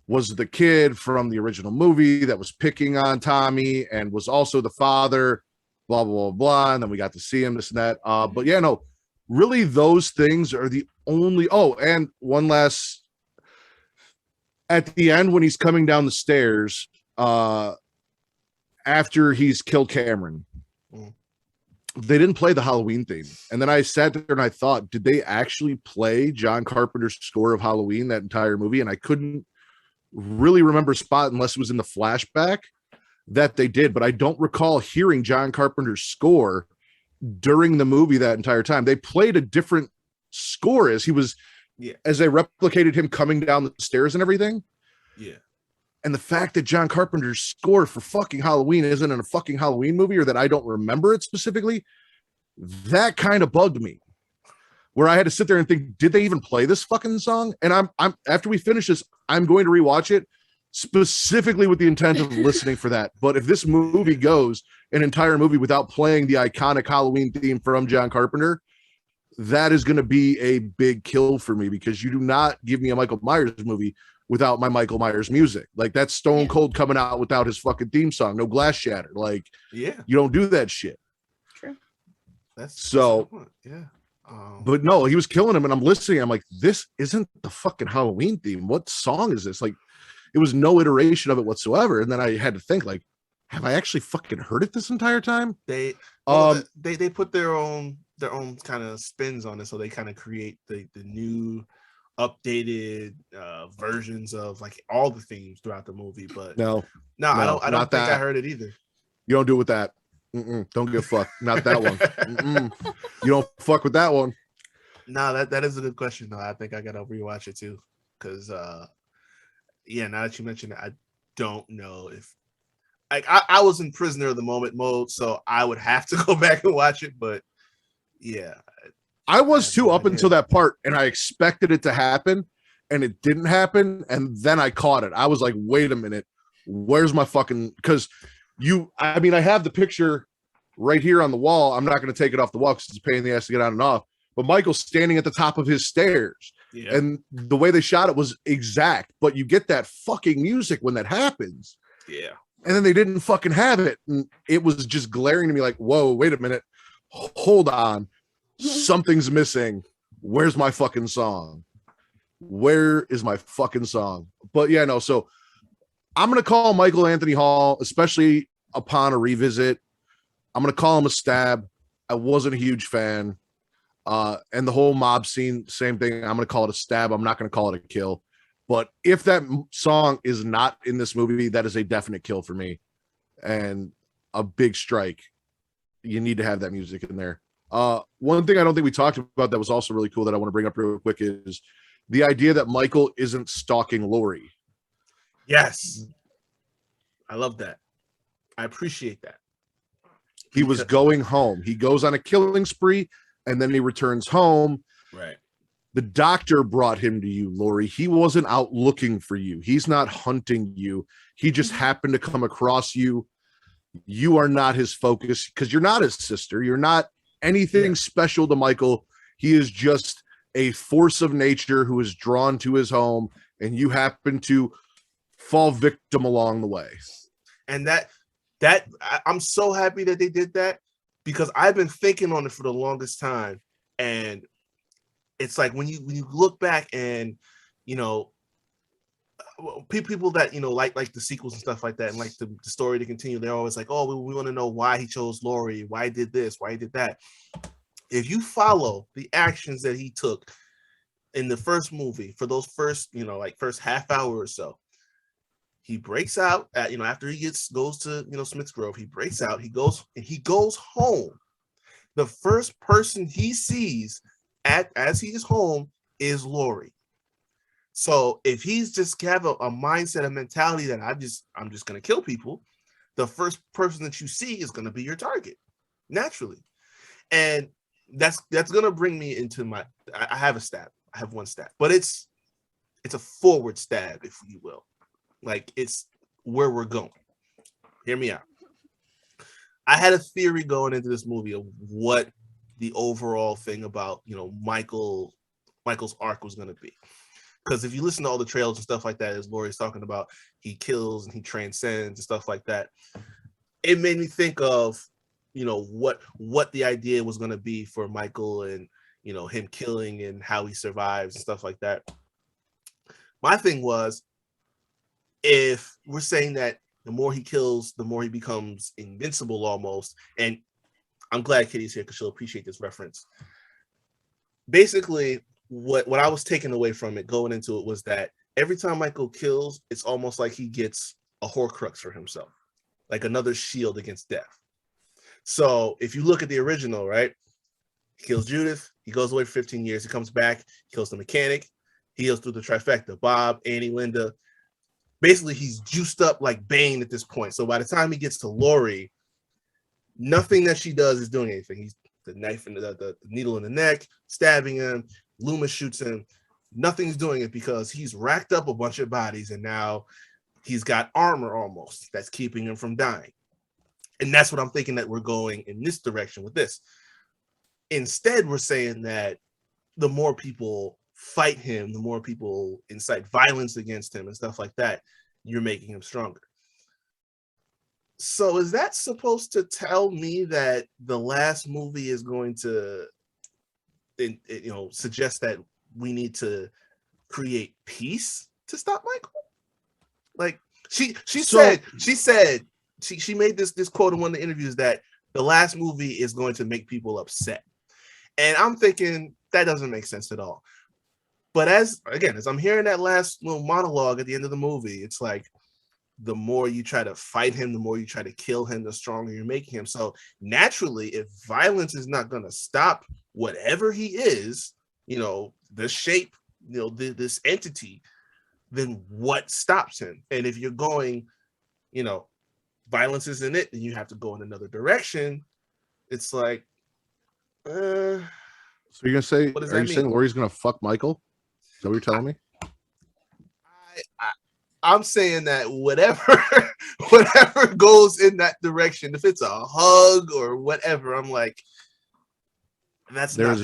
was the kid from the original movie that was picking on Tommy and was also the father, blah, blah, blah, blah. And then we got to see him, this and that. But yeah, no, really those things are the only, oh, and one last, at the end when he's coming down the stairs, after he's killed Cameron, they didn't play the Halloween theme. And then I sat there and I thought, did they actually play John Carpenter's score of Halloween that entire movie? And I couldn't really remember a spot unless it was in the flashback that they did, but I don't recall hearing John Carpenter's score during the movie that entire time. They played a different score as he was, as they replicated him coming down the stairs and everything. Yeah. And the fact that John Carpenter's score for fucking Halloween isn't in a fucking Halloween movie, or that I don't remember it specifically, that kind of bugged me. Where I had to sit there and think, did they even play this fucking song? And I'm after we finish this, I'm going to rewatch it specifically with the intent of listening for that. But if this movie goes an entire movie without playing the iconic Halloween theme from John Carpenter, that is going to be a big kill for me, because you do not give me a Michael Myers movie without my Michael Myers music. Like, that's Stone Cold coming out without his fucking theme song, no glass shatter. Like, you don't do that shit. True. That's so, yeah. But no, he was killing him, and I'm listening. I'm like, this isn't the fucking Halloween theme. What song is this? Like, it was no iteration of it whatsoever. And then I had to think, like, have I actually fucking heard it this entire time? They put their own kind of spins on it, so they kind of create the new updated versions of like all the themes throughout the movie. But no, I don't think I heard it either. You don't do it with that. Don't give a fuck. Not that one. You don't fuck with that one. No, that is a good question though. I think I gotta rewatch it too, because now that you mentioned it, I don't know if like I was in prisoner of the moment mode, so I would have to go back and watch it. But yeah, I was too up until that part, and I expected it to happen, and it didn't happen, and then I caught it. I was like, wait a minute, where's my fucking, because I have the picture right here on the wall. I'm not going to take it off the wall because it's a pain in the ass to get on and off, but Michael's standing at the top of his stairs, and the way they shot it was exact, but you get that fucking music when that happens. Yeah. And then they didn't fucking have it, and it was just glaring to me like, whoa, wait a minute, hold on. Something's missing. Where's my fucking song? Where is my fucking song? But yeah, no. So I'm going to call Michael Anthony Hall, especially upon a revisit, I'm going to call him a stab. I wasn't a huge fan. And the whole mob scene, same thing. I'm going to call it a stab. I'm not going to call it a kill. But if that song is not in this movie, that is a definite kill for me, and a big strike. You need to have that music in there. One thing I don't think we talked about that was also really cool that I want to bring up real quick is the idea that Michael isn't stalking Laurie. Yes. I love that. I appreciate that. He was going home. He goes on a killing spree, and then he returns home. Right. The doctor brought him to you, Laurie. He wasn't out looking for you. He's not hunting you. He just happened to come across you. You are not his focus because you're not his sister. You're not anything special to Michael. He is just a force of nature who is drawn to his home, and you happen to fall victim along the way. And I'm so happy that they did that, because I've been thinking on it for the longest time. And it's like when you look back and, people that, like the sequels and stuff like that, and like the story to continue, they're always like, oh, we want to know why he chose Laurie, why he did this, why he did that. If you follow the actions that he took in the first movie, for those first, first half hour or so, he breaks out at, after he goes to, Smith's Grove, he breaks out, he goes home. The first person he sees as he is home is Laurie. So if he's just have a mindset, a mentality that I'm just going to kill people, the first person that you see is going to be your target naturally. And that's going to bring me into I have a stab. I have one stab, but it's a forward stab, if you will. Like, it's where we're going. Hear me out. I had a theory going into this movie of what the overall thing about, Michael's arc was going to be. Because if you listen to all the trailers and stuff like that, as Lori's talking about, he kills and he transcends and stuff like that. It made me think of, what the idea was going to be for Michael and, him killing and how he survives and stuff like that. My thing was, if we're saying that the more he kills, the more he becomes invincible almost. And I'm glad Kitty's here because she'll appreciate this reference. Basically, what I was taking away from it going into it was that every time Michael kills, it's almost like he gets a Horcrux for himself, like another shield against death. So if you look at the original, right, he kills Judith, he goes away for 15 years, he comes back, kills the mechanic, he heals through the trifecta, Bob, Annie, Linda. Basically, he's juiced up like Bane at this point. So by the time he gets to Lori, nothing that she does is doing anything. He's the knife and the needle in the neck, stabbing him. Loomis shoots him. Nothing's doing it because he's racked up a bunch of bodies and now he's got armor almost that's keeping him from dying. And that's what I'm thinking that we're going in this direction with this. Instead, we're saying that the more people fight him, the more people incite violence against him and stuff like that, you're making him stronger. So is that supposed to tell me that the last movie is going to, suggest that we need to create peace to stop Michael? Like she made this quote in one of the interviews that the last movie is going to make people upset. And I'm thinking that doesn't make sense at all. But as I'm hearing that last little monologue at the end of the movie, it's like the more you try to fight him, the more you try to kill him, the stronger you're making him. So naturally, if violence is not going to stop whatever he is, the shape, this entity, then what stops him? And if you're going, violence isn't it, then you have to go in another direction. It's like, so you're gonna say, are you saying Lori's gonna fuck Michael? Is that what you're telling me? I'm saying that whatever goes in that direction, if it's a hug or whatever, I'm like, that's there's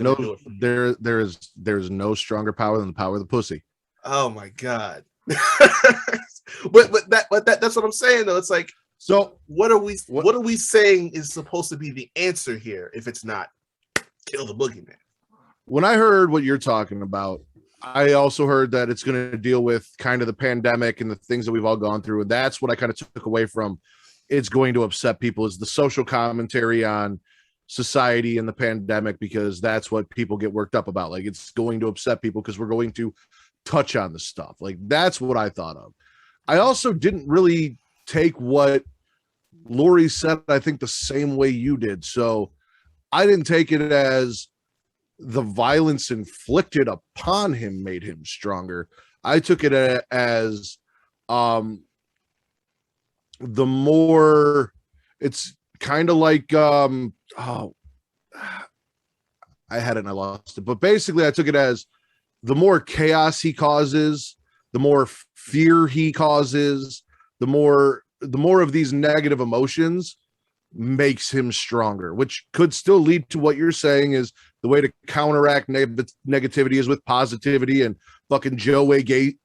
no stronger power than the power of the pussy. Oh my god. but that's what I'm saying though. It's like, so what are we saying is supposed to be the answer here if it's not kill the boogeyman? When I heard what you're talking about, I also heard that it's going to deal with kind of the pandemic and the things that we've all gone through. And that's what I kind of took away from it's going to upset people, is the social commentary on society and the pandemic, because that's what people get worked up about. Like, it's going to upset people because we're going to touch on the stuff. Like, that's what I thought of. I also didn't really take what Lori said, I think, the same way you did. So I didn't take it as the violence inflicted upon him made him stronger. I took it as the more, it's kind of like I had it and I lost it, but basically I took it as the more chaos he causes, the more fear he causes, the more of these negative emotions makes him stronger, which could still lead to what you're saying is the way to counteract negativity is with positivity. And fucking Joe Wayne Gacy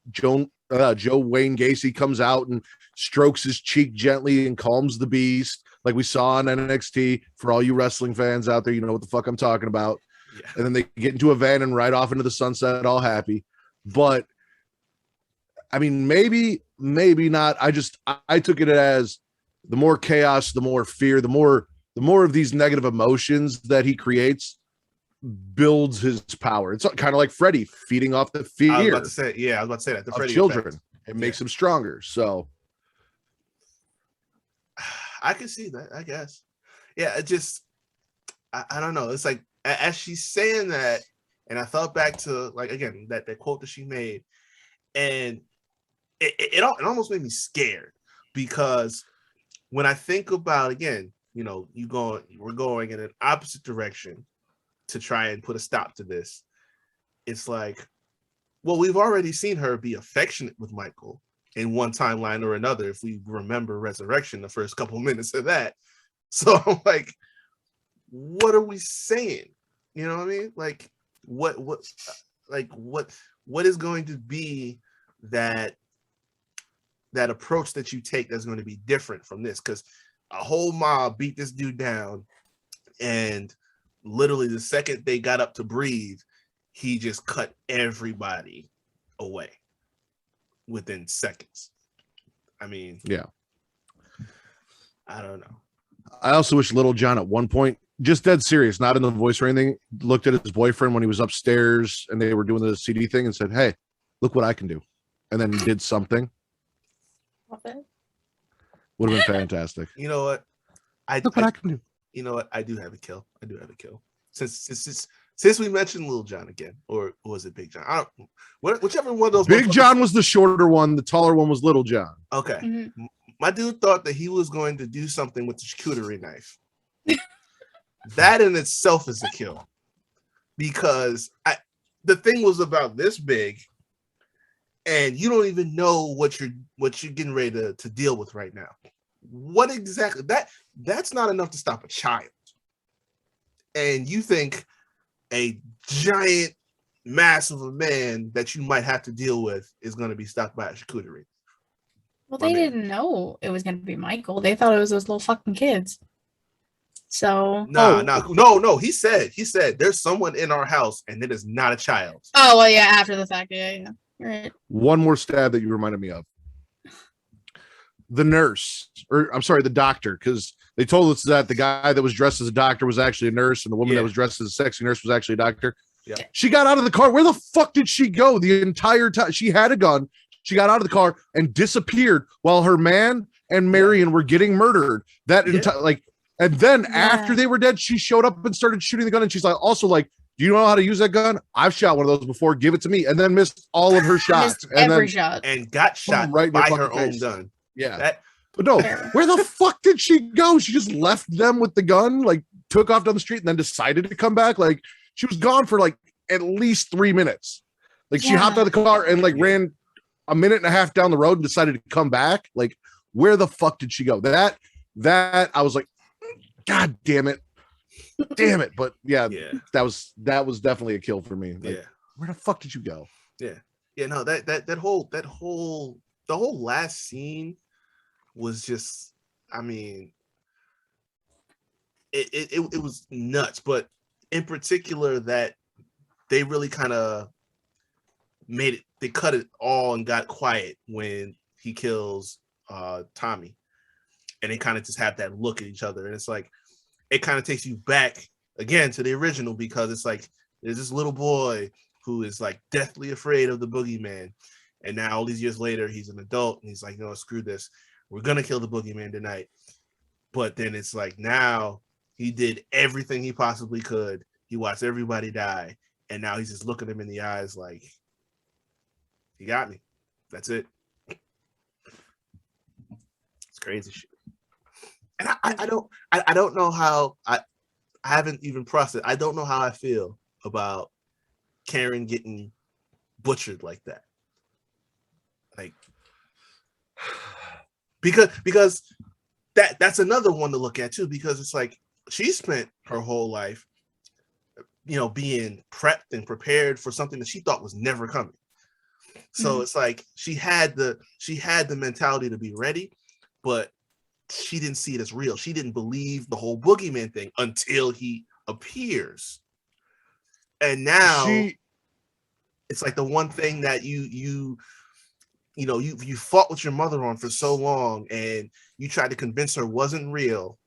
comes out and strokes his cheek gently and calms the beast, like we saw on NXT. For all you wrestling fans out there, you know what the fuck I'm talking about. Yeah. And then they get into a van and ride off into the sunset all happy. But I mean, maybe not. I took it as the more chaos, the more fear, the more of these negative emotions that he creates builds his power. It's kind of like Freddy feeding off the fear. I was about to say that. The Freddy children. Effect. It makes him stronger. So I can see that, I guess. Yeah, it just, I don't know. It's like, as she's saying that, and I thought back to, like, again, that quote that she made, and it almost made me scared, because when I think about, again, we're going in an opposite direction to try and put a stop to this. It's like, well, we've already seen her be affectionate with Michael in one timeline or another, if we remember Resurrection, the first couple minutes of that. So I'm like, what are we saying? You know what I mean? Like, what what is going to be that approach that you take that's going to be different from this? Because a whole mob beat this dude down, and literally the second they got up to breathe, he just cut everybody away within seconds. I mean, yeah. I don't know. I also wish Little John at one point, just dead serious, not in the voice or anything, looked at his boyfriend when he was upstairs and they were doing the CD thing and said, "Hey, look what I can do," and then did something. Love it. Would have been fantastic. You know what? Look what I can do. You know what? I do have a kill. Since we mentioned Little John again, or was it Big John? I don't. Whichever one of those. Big John was the shorter one. The taller one was Little John. Okay. Mm-hmm. My dude thought that he was going to do something with the charcuterie knife. That in itself is a kill, because the thing was about this big, and you don't even know what you're getting ready to deal with right now. What exactly that's not enough to stop a child, and you think a giant mass of a man that you might have to deal with is going to be stopped by a charcuterie. Well, they didn't know it was going to be Michael. They thought it was those little fucking kids. So no. He said there's someone in our house, and it is not a child. Oh well, yeah. After the fact, yeah. Right. One more stab that you reminded me of. The nurse, or I'm sorry, the doctor, because they told us that the guy that was dressed as a doctor was actually a nurse, and the woman that was dressed as a sexy nurse was actually a doctor. Yeah. She got out of the car. Where the fuck did she go the entire time? She had a gun. She got out of the car and disappeared while her man and Marion were getting murdered. And then after they were dead, she showed up and started shooting the gun. And she's like, also like, "Do you know how to use that gun? I've shot one of those before. Give it to me." And then missed all of her shots. Every shot. And got shot right by her own gun. Yeah. But no, where the fuck did she go? She just left them with the gun, like took off down the street and then decided to come back. Like she was gone for like at least 3 minutes. Like she hopped out of the car and like ran a minute and a half down the road and decided to come back. Like, where the fuck did she go? That I was like, God damn it. Damn it. But yeah, that was definitely a kill for me. Like, where the fuck did you go? Yeah. Yeah, no, the whole last scene was just, I mean, it was nuts, but in particular that they really kind of made it, they cut it all and got quiet when he kills Tommy, and they kind of just have that look at each other, and it's like it kind of takes you back again to the original, because it's like there's this little boy who is like deathly afraid of the boogeyman, and now all these years later he's an adult and he's like, "No, screw this, we're gonna kill the boogeyman tonight." But then it's like now he did everything he possibly could, he watched everybody die, and now he's just looking them in the eyes like, "He got me, that's it." It's crazy shit. And I don't know how, I haven't even processed. I don't know how I feel about Karen getting butchered like that. Like, because that's another one to look at too, because it's like she spent her whole life, being prepped and prepared for something that she thought was never coming. So it's like she had the mentality to be ready, but she didn't see it as real. She didn't believe the whole boogeyman thing until he appears. And now it's like the one thing that you fought with your mother on for so long, and you tried to convince her wasn't real.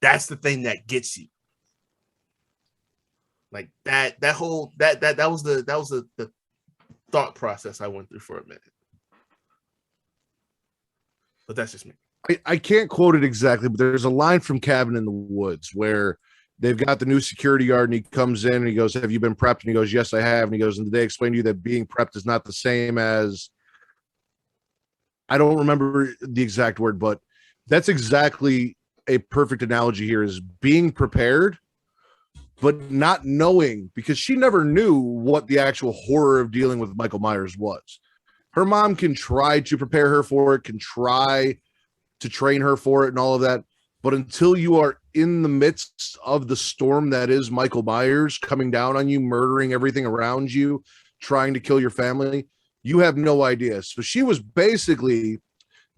That's the thing that gets you. Like that was the thought process I went through for a minute. But that's just me. I can't quote it exactly, but there's a line from Cabin in the Woods where they've got the new security guard, and he comes in and he goes, "Have you been prepped?" And he goes, "Yes, I have." And he goes, "And did they explain to you that being prepped is not the same as," I don't remember the exact word, but that's exactly a perfect analogy here, is being prepared, but not knowing, because she never knew what the actual horror of dealing with Michael Myers was. Her mom can try to prepare her for it, can try to train her for it and all of that. But until you are in the midst of the storm that is Michael Myers coming down on you, murdering everything around you, trying to kill your family, you have no idea. So she was basically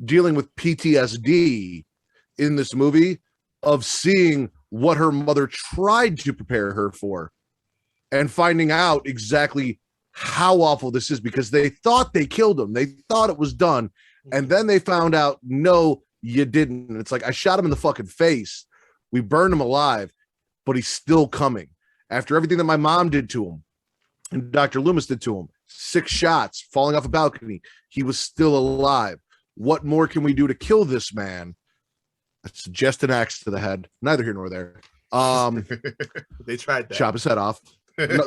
dealing with PTSD in this movie of seeing what her mother tried to prepare her for and finding out exactly how awful this is, because they thought they killed him. They thought it was done. And then they found out, no, you didn't. And it's like, I shot him in the fucking face. We burned him alive, but he's still coming. After everything that my mom did to him and Dr. Loomis did to him, 6 shots, falling off a balcony, he was still alive. What more can we do to kill this man? It's just an axe to the head. Neither here nor there. They tried that. Chop his head off. No,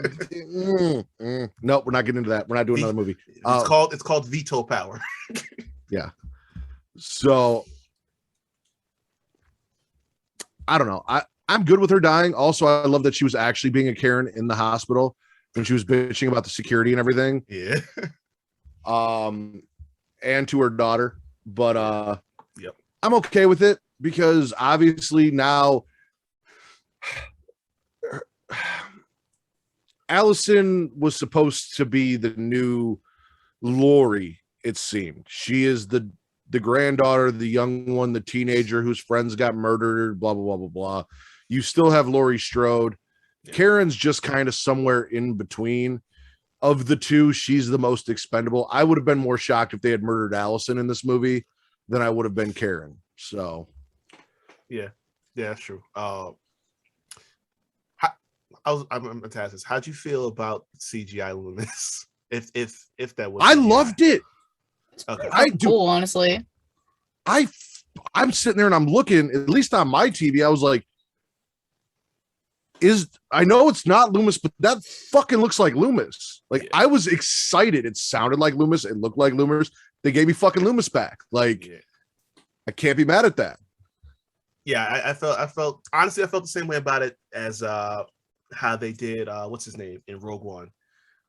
nope, we're not getting into that. We're not doing another movie. It's called veto power. Yeah. So I don't know. I'm good with her dying. Also, I love that she was actually being a Karen in the hospital when she was bitching about the security and everything. Yeah. And to her daughter. But yep. I'm okay with it because obviously now Allison was supposed to be the new Lori, it seemed. She is the granddaughter, the young one, the teenager whose friends got murdered, blah, blah, blah, blah, blah. You still have Laurie Strode. Yeah. Karen's just kind of somewhere in between. Of the two, she's the most expendable. I would have been more shocked if they had murdered Allison in this movie than I would have been Karen. So, yeah, that's true. I'm gonna ask this. How'd you feel about CGI Loomis? If that was, I loved it. Okay. I do. Cool, honestly. I'm sitting there and I'm looking, at least on my TV, I was like, I know it's not Loomis, but that fucking looks like Loomis. Like, yeah. I was excited. It sounded like Loomis. It looked like Loomis. They gave me fucking Loomis back. Like, yeah. I can't be mad at that. Yeah, I felt honestly, I felt the same way about it as how they did what's his name in Rogue One.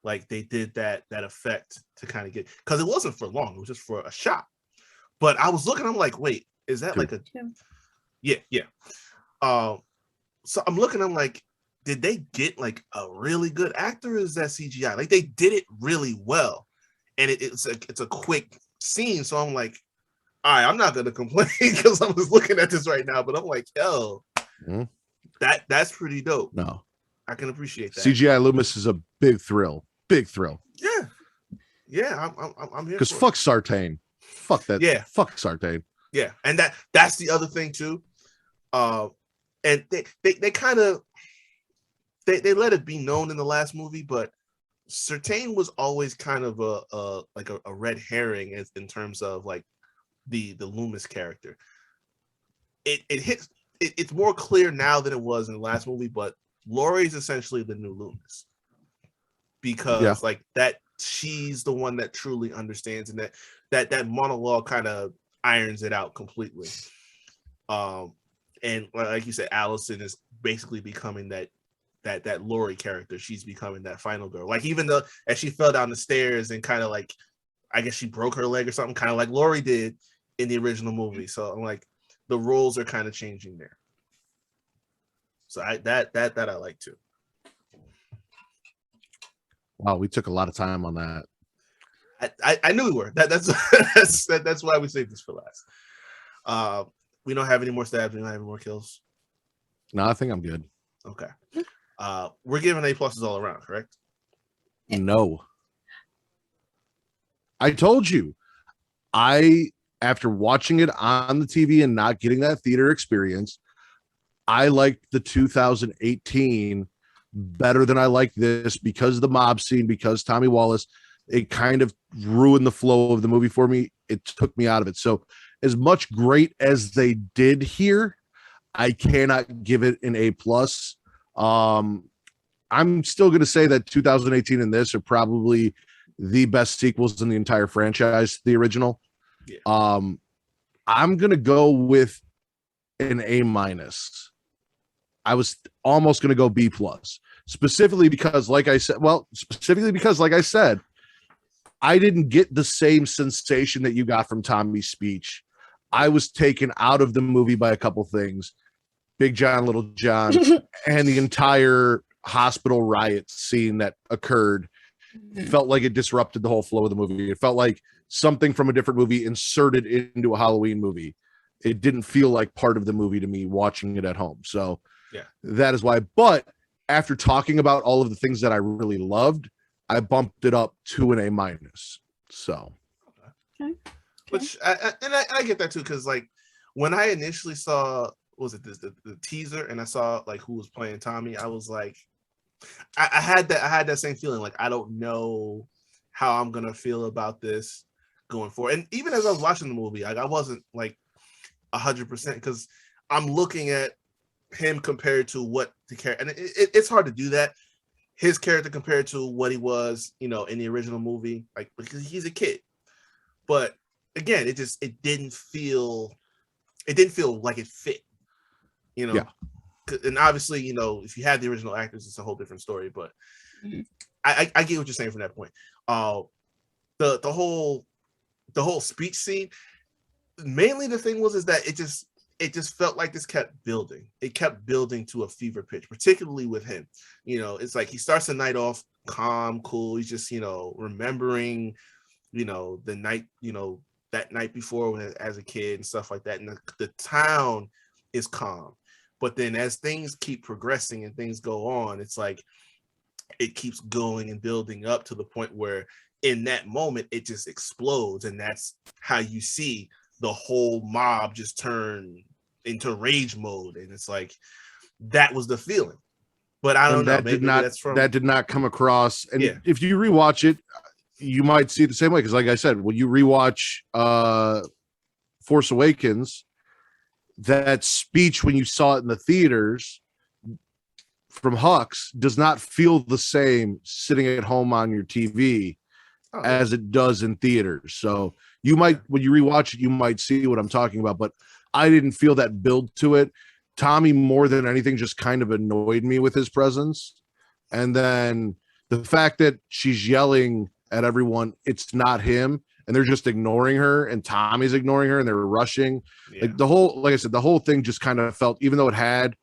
Like, they did that effect to kind of get, because it wasn't for long, it was just for a shot. But I was looking, I'm like, wait, is that like a yeah. So I'm looking, I'm like, did they get like a really good actor, or is that CGI? Like, they did it really well, and it's a quick scene. So I'm like, all right, I'm not gonna complain because I'm just looking at this right now. But I'm like, yo, that's pretty dope. No, I can appreciate that. CGI Loomis is a big thrill. Big thrill. Yeah, I'm here. Because fuck Sartain. Fuck that. Yeah, fuck Sartain. Yeah, and that's the other thing too. And they kind of they let it be known in the last movie, but Sartain was always kind of a red herring in terms of like the Loomis character. It's more clear now than it was in the last movie, but Laurie is essentially the new Loomis because like that, she's the one that truly understands, and that monologue kind of irons it out completely. And like you said, Allison is basically becoming that Laurie character. She's becoming that final girl. Like, even though as she fell down the stairs and kind of like, I guess she broke her leg or something, kind of like Laurie did in the original movie. So I'm like, the roles are kind of changing there. So that I like too. Wow, we took a lot of time on that. I knew we were. That's why we saved this for last. We don't have any more stabs. We don't have any more kills. No, I think I'm good. Okay. We're giving A+ all around, correct? No. I told you. After watching it on the TV and not getting that theater experience, I liked the 2018 better than I like this because of the mob scene, because Tommy Wallace. It kind of ruined the flow of the movie for me. It took me out of it. So as much great as they did here, I cannot give it an A+. I'm still going to say that 2018 and this are probably the best sequels in the entire franchise, the original. Yeah. I'm going to go with an A-. I was almost going to go B+, specifically because, like I said, I didn't get the same sensation that you got from Tommy's speech. I was taken out of the movie by a couple things. Big John, Little John, and the entire hospital riot scene that occurred felt like it disrupted the whole flow of the movie. It felt like something from a different movie inserted into a Halloween movie. It didn't feel like part of the movie to me watching it at home. So Yeah. that is why. But after talking about all of the things that I really loved, I bumped it up to an A-. So, Okay. which I get that too, because like when I initially saw the teaser and I saw like who was playing Tommy, I was like, I had that same feeling. Like I don't know how I'm gonna feel about this going forward. And even as I was watching the movie, I wasn't like 100% because I'm looking at him compared to what the character, and it's hard to do that. His character compared to what he was, in the original movie, like because he's a kid. But again, it didn't feel like it fit, Yeah. And obviously, if you had the original actors, it's a whole different story. But I get what you're saying from that point. The whole speech scene, mainly the thing is that it just felt like this kept building. It kept building to a fever pitch, particularly with him. It's like he starts the night off calm, cool. He's just, remembering, the night, that night before as a kid and stuff like that. And the town is calm. But then as things keep progressing and things go on, it's like it keeps going and building up to the point where in that moment, it just explodes. And that's how you see the whole mob just turn into rage mode. And it's like, that was the feeling. But I don't know. That did not come across. And Yeah. if you rewatch it, you might see it the same way. Because like I said, when you rewatch Force Awakens, that speech when you saw it in the theaters from Hux does not feel the same sitting at home on your TV as it does in theaters. So you might, when you rewatch it, you might see what I'm talking about, but I didn't feel that build to it. Tommy, more than anything, just kind of annoyed me with his presence. And then the fact that she's yelling at everyone, it's not him, and they're just ignoring her, and Tommy's ignoring her, and they're rushing. Yeah. Like I said, the whole thing just kind of felt, even though it had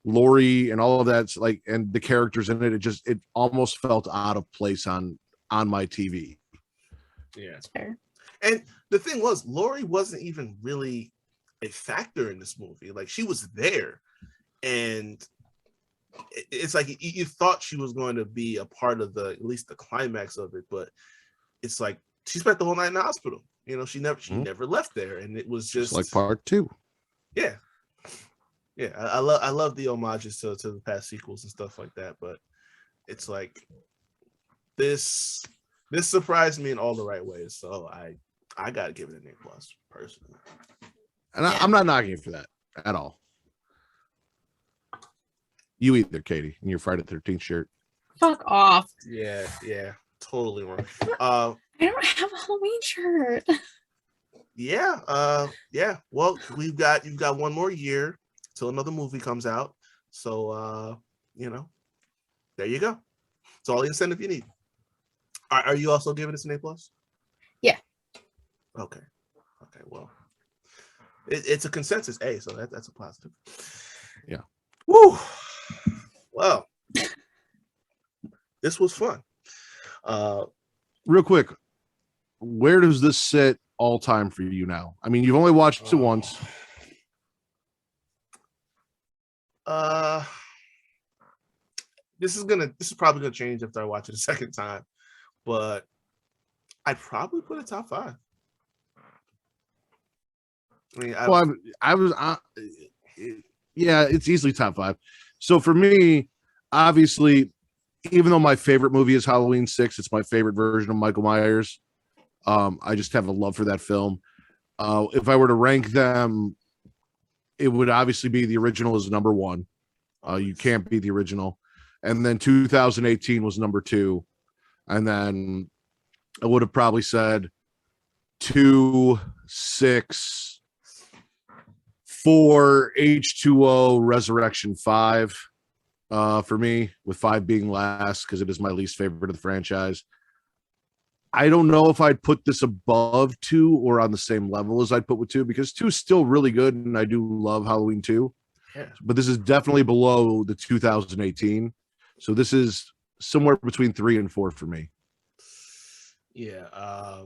Lori and all of that, like, and the characters in it, it almost felt out of place on my TV. Yeah. That's fair. And the thing was, Lori wasn't even really a factor in this movie. Like, she was there, and it's like you thought she was going to be a part of at least the climax of it, but it's like she spent the whole night in the hospital. She never left there, and it was just like part 2. Yeah, yeah. I love the homages to the past sequels and stuff like that, but it's like this surprised me in all the right ways. So I gotta give it an A+ personally. And I'm not knocking you for that at all. You either, Katie, in your Friday the 13th shirt. Fuck off. Yeah, totally wrong. I don't have a Halloween shirt. Yeah. Well, you've got one more year till another movie comes out. So there you go. It's all the incentive you need. Are you also giving this an A+? Yeah. Okay. Well, it's a consensus A, so that's a positive. Yeah. Woo. Well, this was fun. Real quick, where does this sit all time for you now? I mean, you've only watched it once. This is probably gonna change after I watch it a second time, but I'd probably put it top 5. I mean, yeah, it's easily top 5. So for me, obviously, even though my favorite movie is Halloween 6, it's my favorite version of Michael Myers. I just have a love for that film. If I were to rank them, it would obviously be the original is number 1. You can't beat the original. And then 2018 was number 2. And then I would have probably said 2, 6, 4, H2O, Resurrection 5 for me, with 5 being last because it is my least favorite of the franchise. I don't know if I'd put this above 2 or on the same level as I'd put with 2, because 2 is still really good, and I do love Halloween 2. Yeah. But this is definitely below the 2018. So this is somewhere between 3 and 4 for me. Yeah.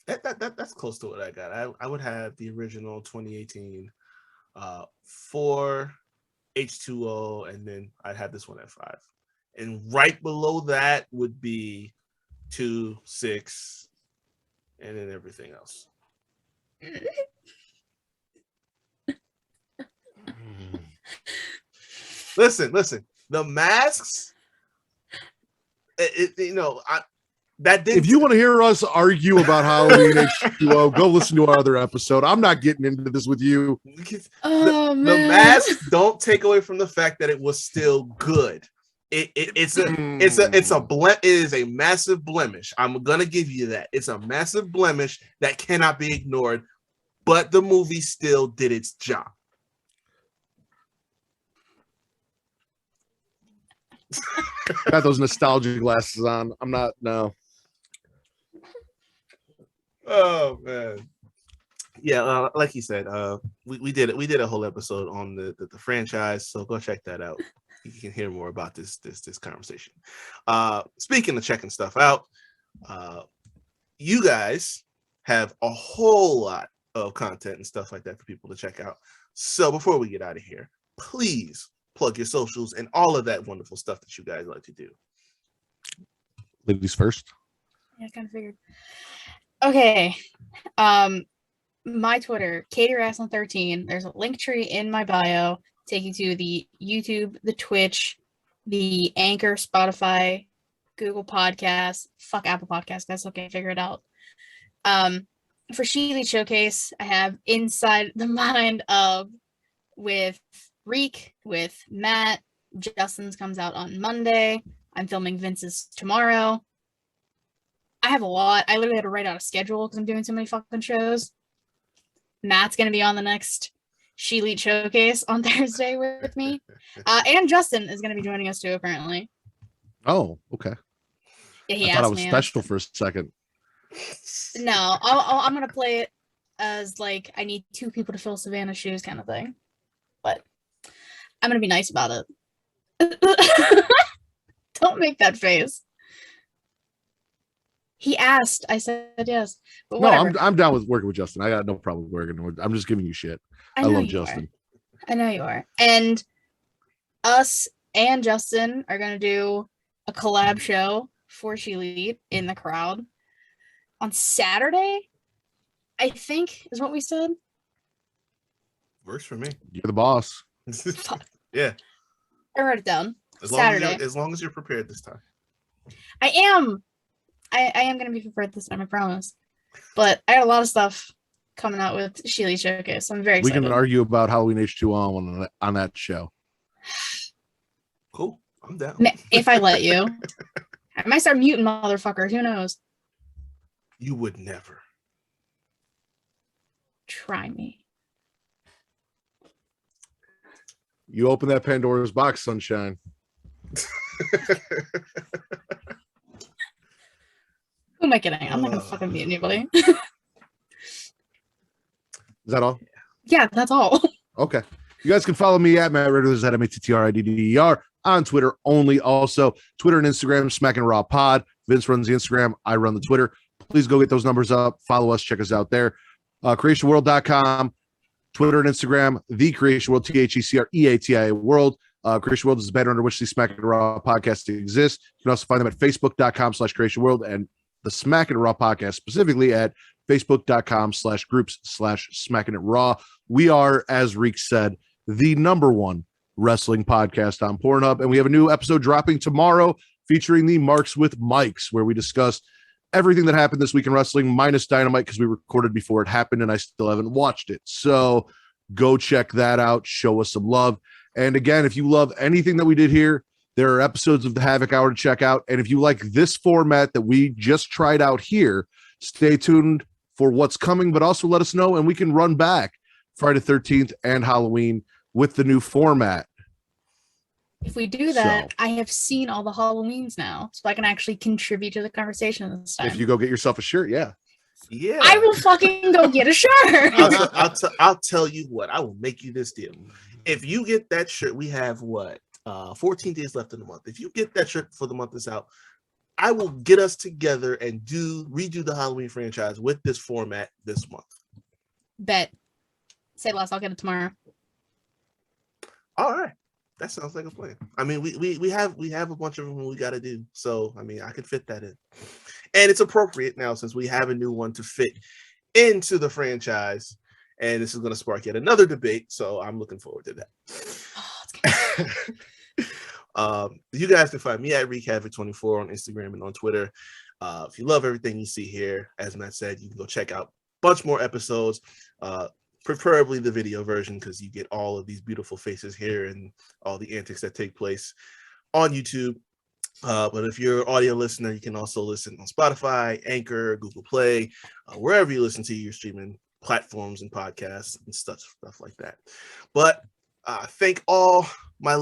That's close to what I got. I would have the original 2018 4 H2O, and then I'd have this one at 5. And right below that would be 2, 6, and then everything else. Listen. The masks, that didn't. If you want to hear us argue about Halloween H2O, go listen to our other episode. I'm not getting into this with you. Oh, The man. masks don't take away from the fact that it was still good. It is a massive blemish. I'm gonna give you that. It's a massive blemish that cannot be ignored, but the movie still did its job. Got those nostalgia glasses on. I'm not, no. Oh man. Yeah, like you said, we did it. We did a whole episode on the franchise, so go check that out. You can hear more about this conversation. Speaking of checking stuff out, you guys have a whole lot of content and stuff like that for people to check out. So before we get out of here, please plug your socials and all of that wonderful stuff that you guys like to do. Ladies first. Yeah, I kind of figured. Okay. My Twitter, KatieWrestling13. There's a link tree in my bio. Take you to the YouTube, the Twitch, the Anchor, Spotify, Google Podcasts. Fuck Apple Podcasts. That's okay. Figure it out. For Sheely Showcase, I have Inside the Mind of with Reek, with Matt. Justin's comes out on Monday. I'm filming Vince's tomorrow. I have a lot. I literally had to write out a schedule because I'm doing so many fucking shows. Matt's going to be on the next She Showcase on Thursday with me. And Justin is going to be joining us too, apparently. Oh, okay. Yeah, he I thought I asked was me. special for a second. No, I'm going to play it as like I need 2 people to fill Savannah's shoes kind of thing. But I'm going to be nice about it. Don't make that face. He asked. I said yes. But No, whatever. I'm down with working with Justin. I got no problem working with. I'm just giving you shit. I know love you Justin. I know you are. And us and Justin are going to do a collab show for She Lead in the crowd on Saturday, I think is what we said. Works for me. You're the boss. Yeah. I wrote it down. As Saturday. long as you're prepared this time. I am. I am going to be prepared this time, I promise. But I got a lot of stuff coming out with Sheely Showcase. So I'm very excited. We can argue about Halloween H2O on that show. Cool. I'm down. If I let you. I might start muting motherfuckers. Who knows? You would never. Try me. You open that Pandora's box, sunshine. Who am I kidding? I'm not going to fucking mute anybody. Is that all? Yeah, that's all. Okay. You guys can follow me at Matt Riddler, at MATTRIDDER on Twitter only. Also, Twitter and Instagram, Smacking Raw Pod. Vince runs the Instagram. I run the Twitter. Please go get those numbers up. Follow us. Check us out there. CreationWorld.com, Twitter and Instagram, The Creation World, THECREATIA World. Creation World is the banner under which the Smacking Raw podcast exists. You can also find them at Facebook.com/Creation World and the Smacking Raw podcast specifically at Facebook.com/groups/Smacking It Raw. We are, as Reek said, the #1 wrestling podcast on Pornhub, and we have a new episode dropping tomorrow featuring the Marks with Mikes, where we discuss everything that happened this week in wrestling minus Dynamite because we recorded before it happened and I still haven't watched it. So go check that out. Show us some love. And again, if you love anything that we did here, there are episodes of the Havoc Hour to check out. And if you like this format that we just tried out here, stay tuned for what's coming, but also let us know and we can run back Friday 13th and Halloween with the new format. If we do that, I have seen all the Halloweens now, so I can actually contribute to the conversation this time. If you go get yourself a shirt, yeah. I will fucking go get a shirt. I'll tell you what, I will make you this deal. If you get that shirt, we have 14 days left in the month. If you get that shirt for the month is out, I will get us together and redo the Halloween franchise with this format this month. Bet. Say less. I'll get it tomorrow. All right. That sounds like a plan. I mean, we have a bunch of them we got to do. So, I mean, I could fit that in. And it's appropriate now since we have a new one to fit into the franchise. And this is going to spark yet another debate. So I'm looking forward to that. You guys can find me at ReekHavoc24 on Instagram and on Twitter. If you love everything you see here, as Matt said, you can go check out a bunch more episodes. Preferably the video version because you get all of these beautiful faces here and all the antics that take place on YouTube. But if you're an audio listener, you can also listen on Spotify, Anchor, Google Play, wherever you listen to your streaming platforms and podcasts and stuff like that. But thank all my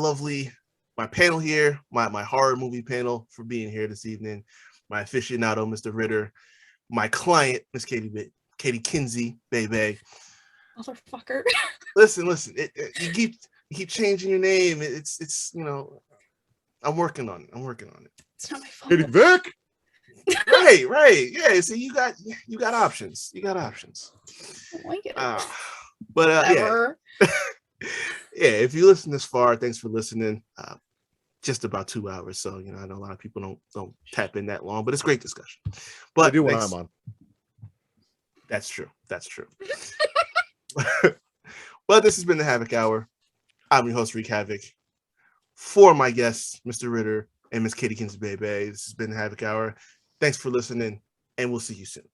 panel here, my horror movie panel for being here this evening, my aficionado, Mr. Ritter, my client, Miss Katie Kinzy, baby. Motherfucker. Listen. You keep changing your name. It's I'm working on it. It's not my fault. Katie Vic. Right. Yeah. See, you got options. But yeah. Yeah. If you listen this far, thanks for listening. Just about 2 hours. So I know a lot of people don't tap in that long, but it's great discussion. But I do when I'm on. That's true. But this has been the Havoc Hour. I'm your host, Reek Havoc. For my guests, Mr. Ritter and Miss Katie Kinsey Bebe, this has been the Havoc Hour. Thanks for listening, and we'll see you soon.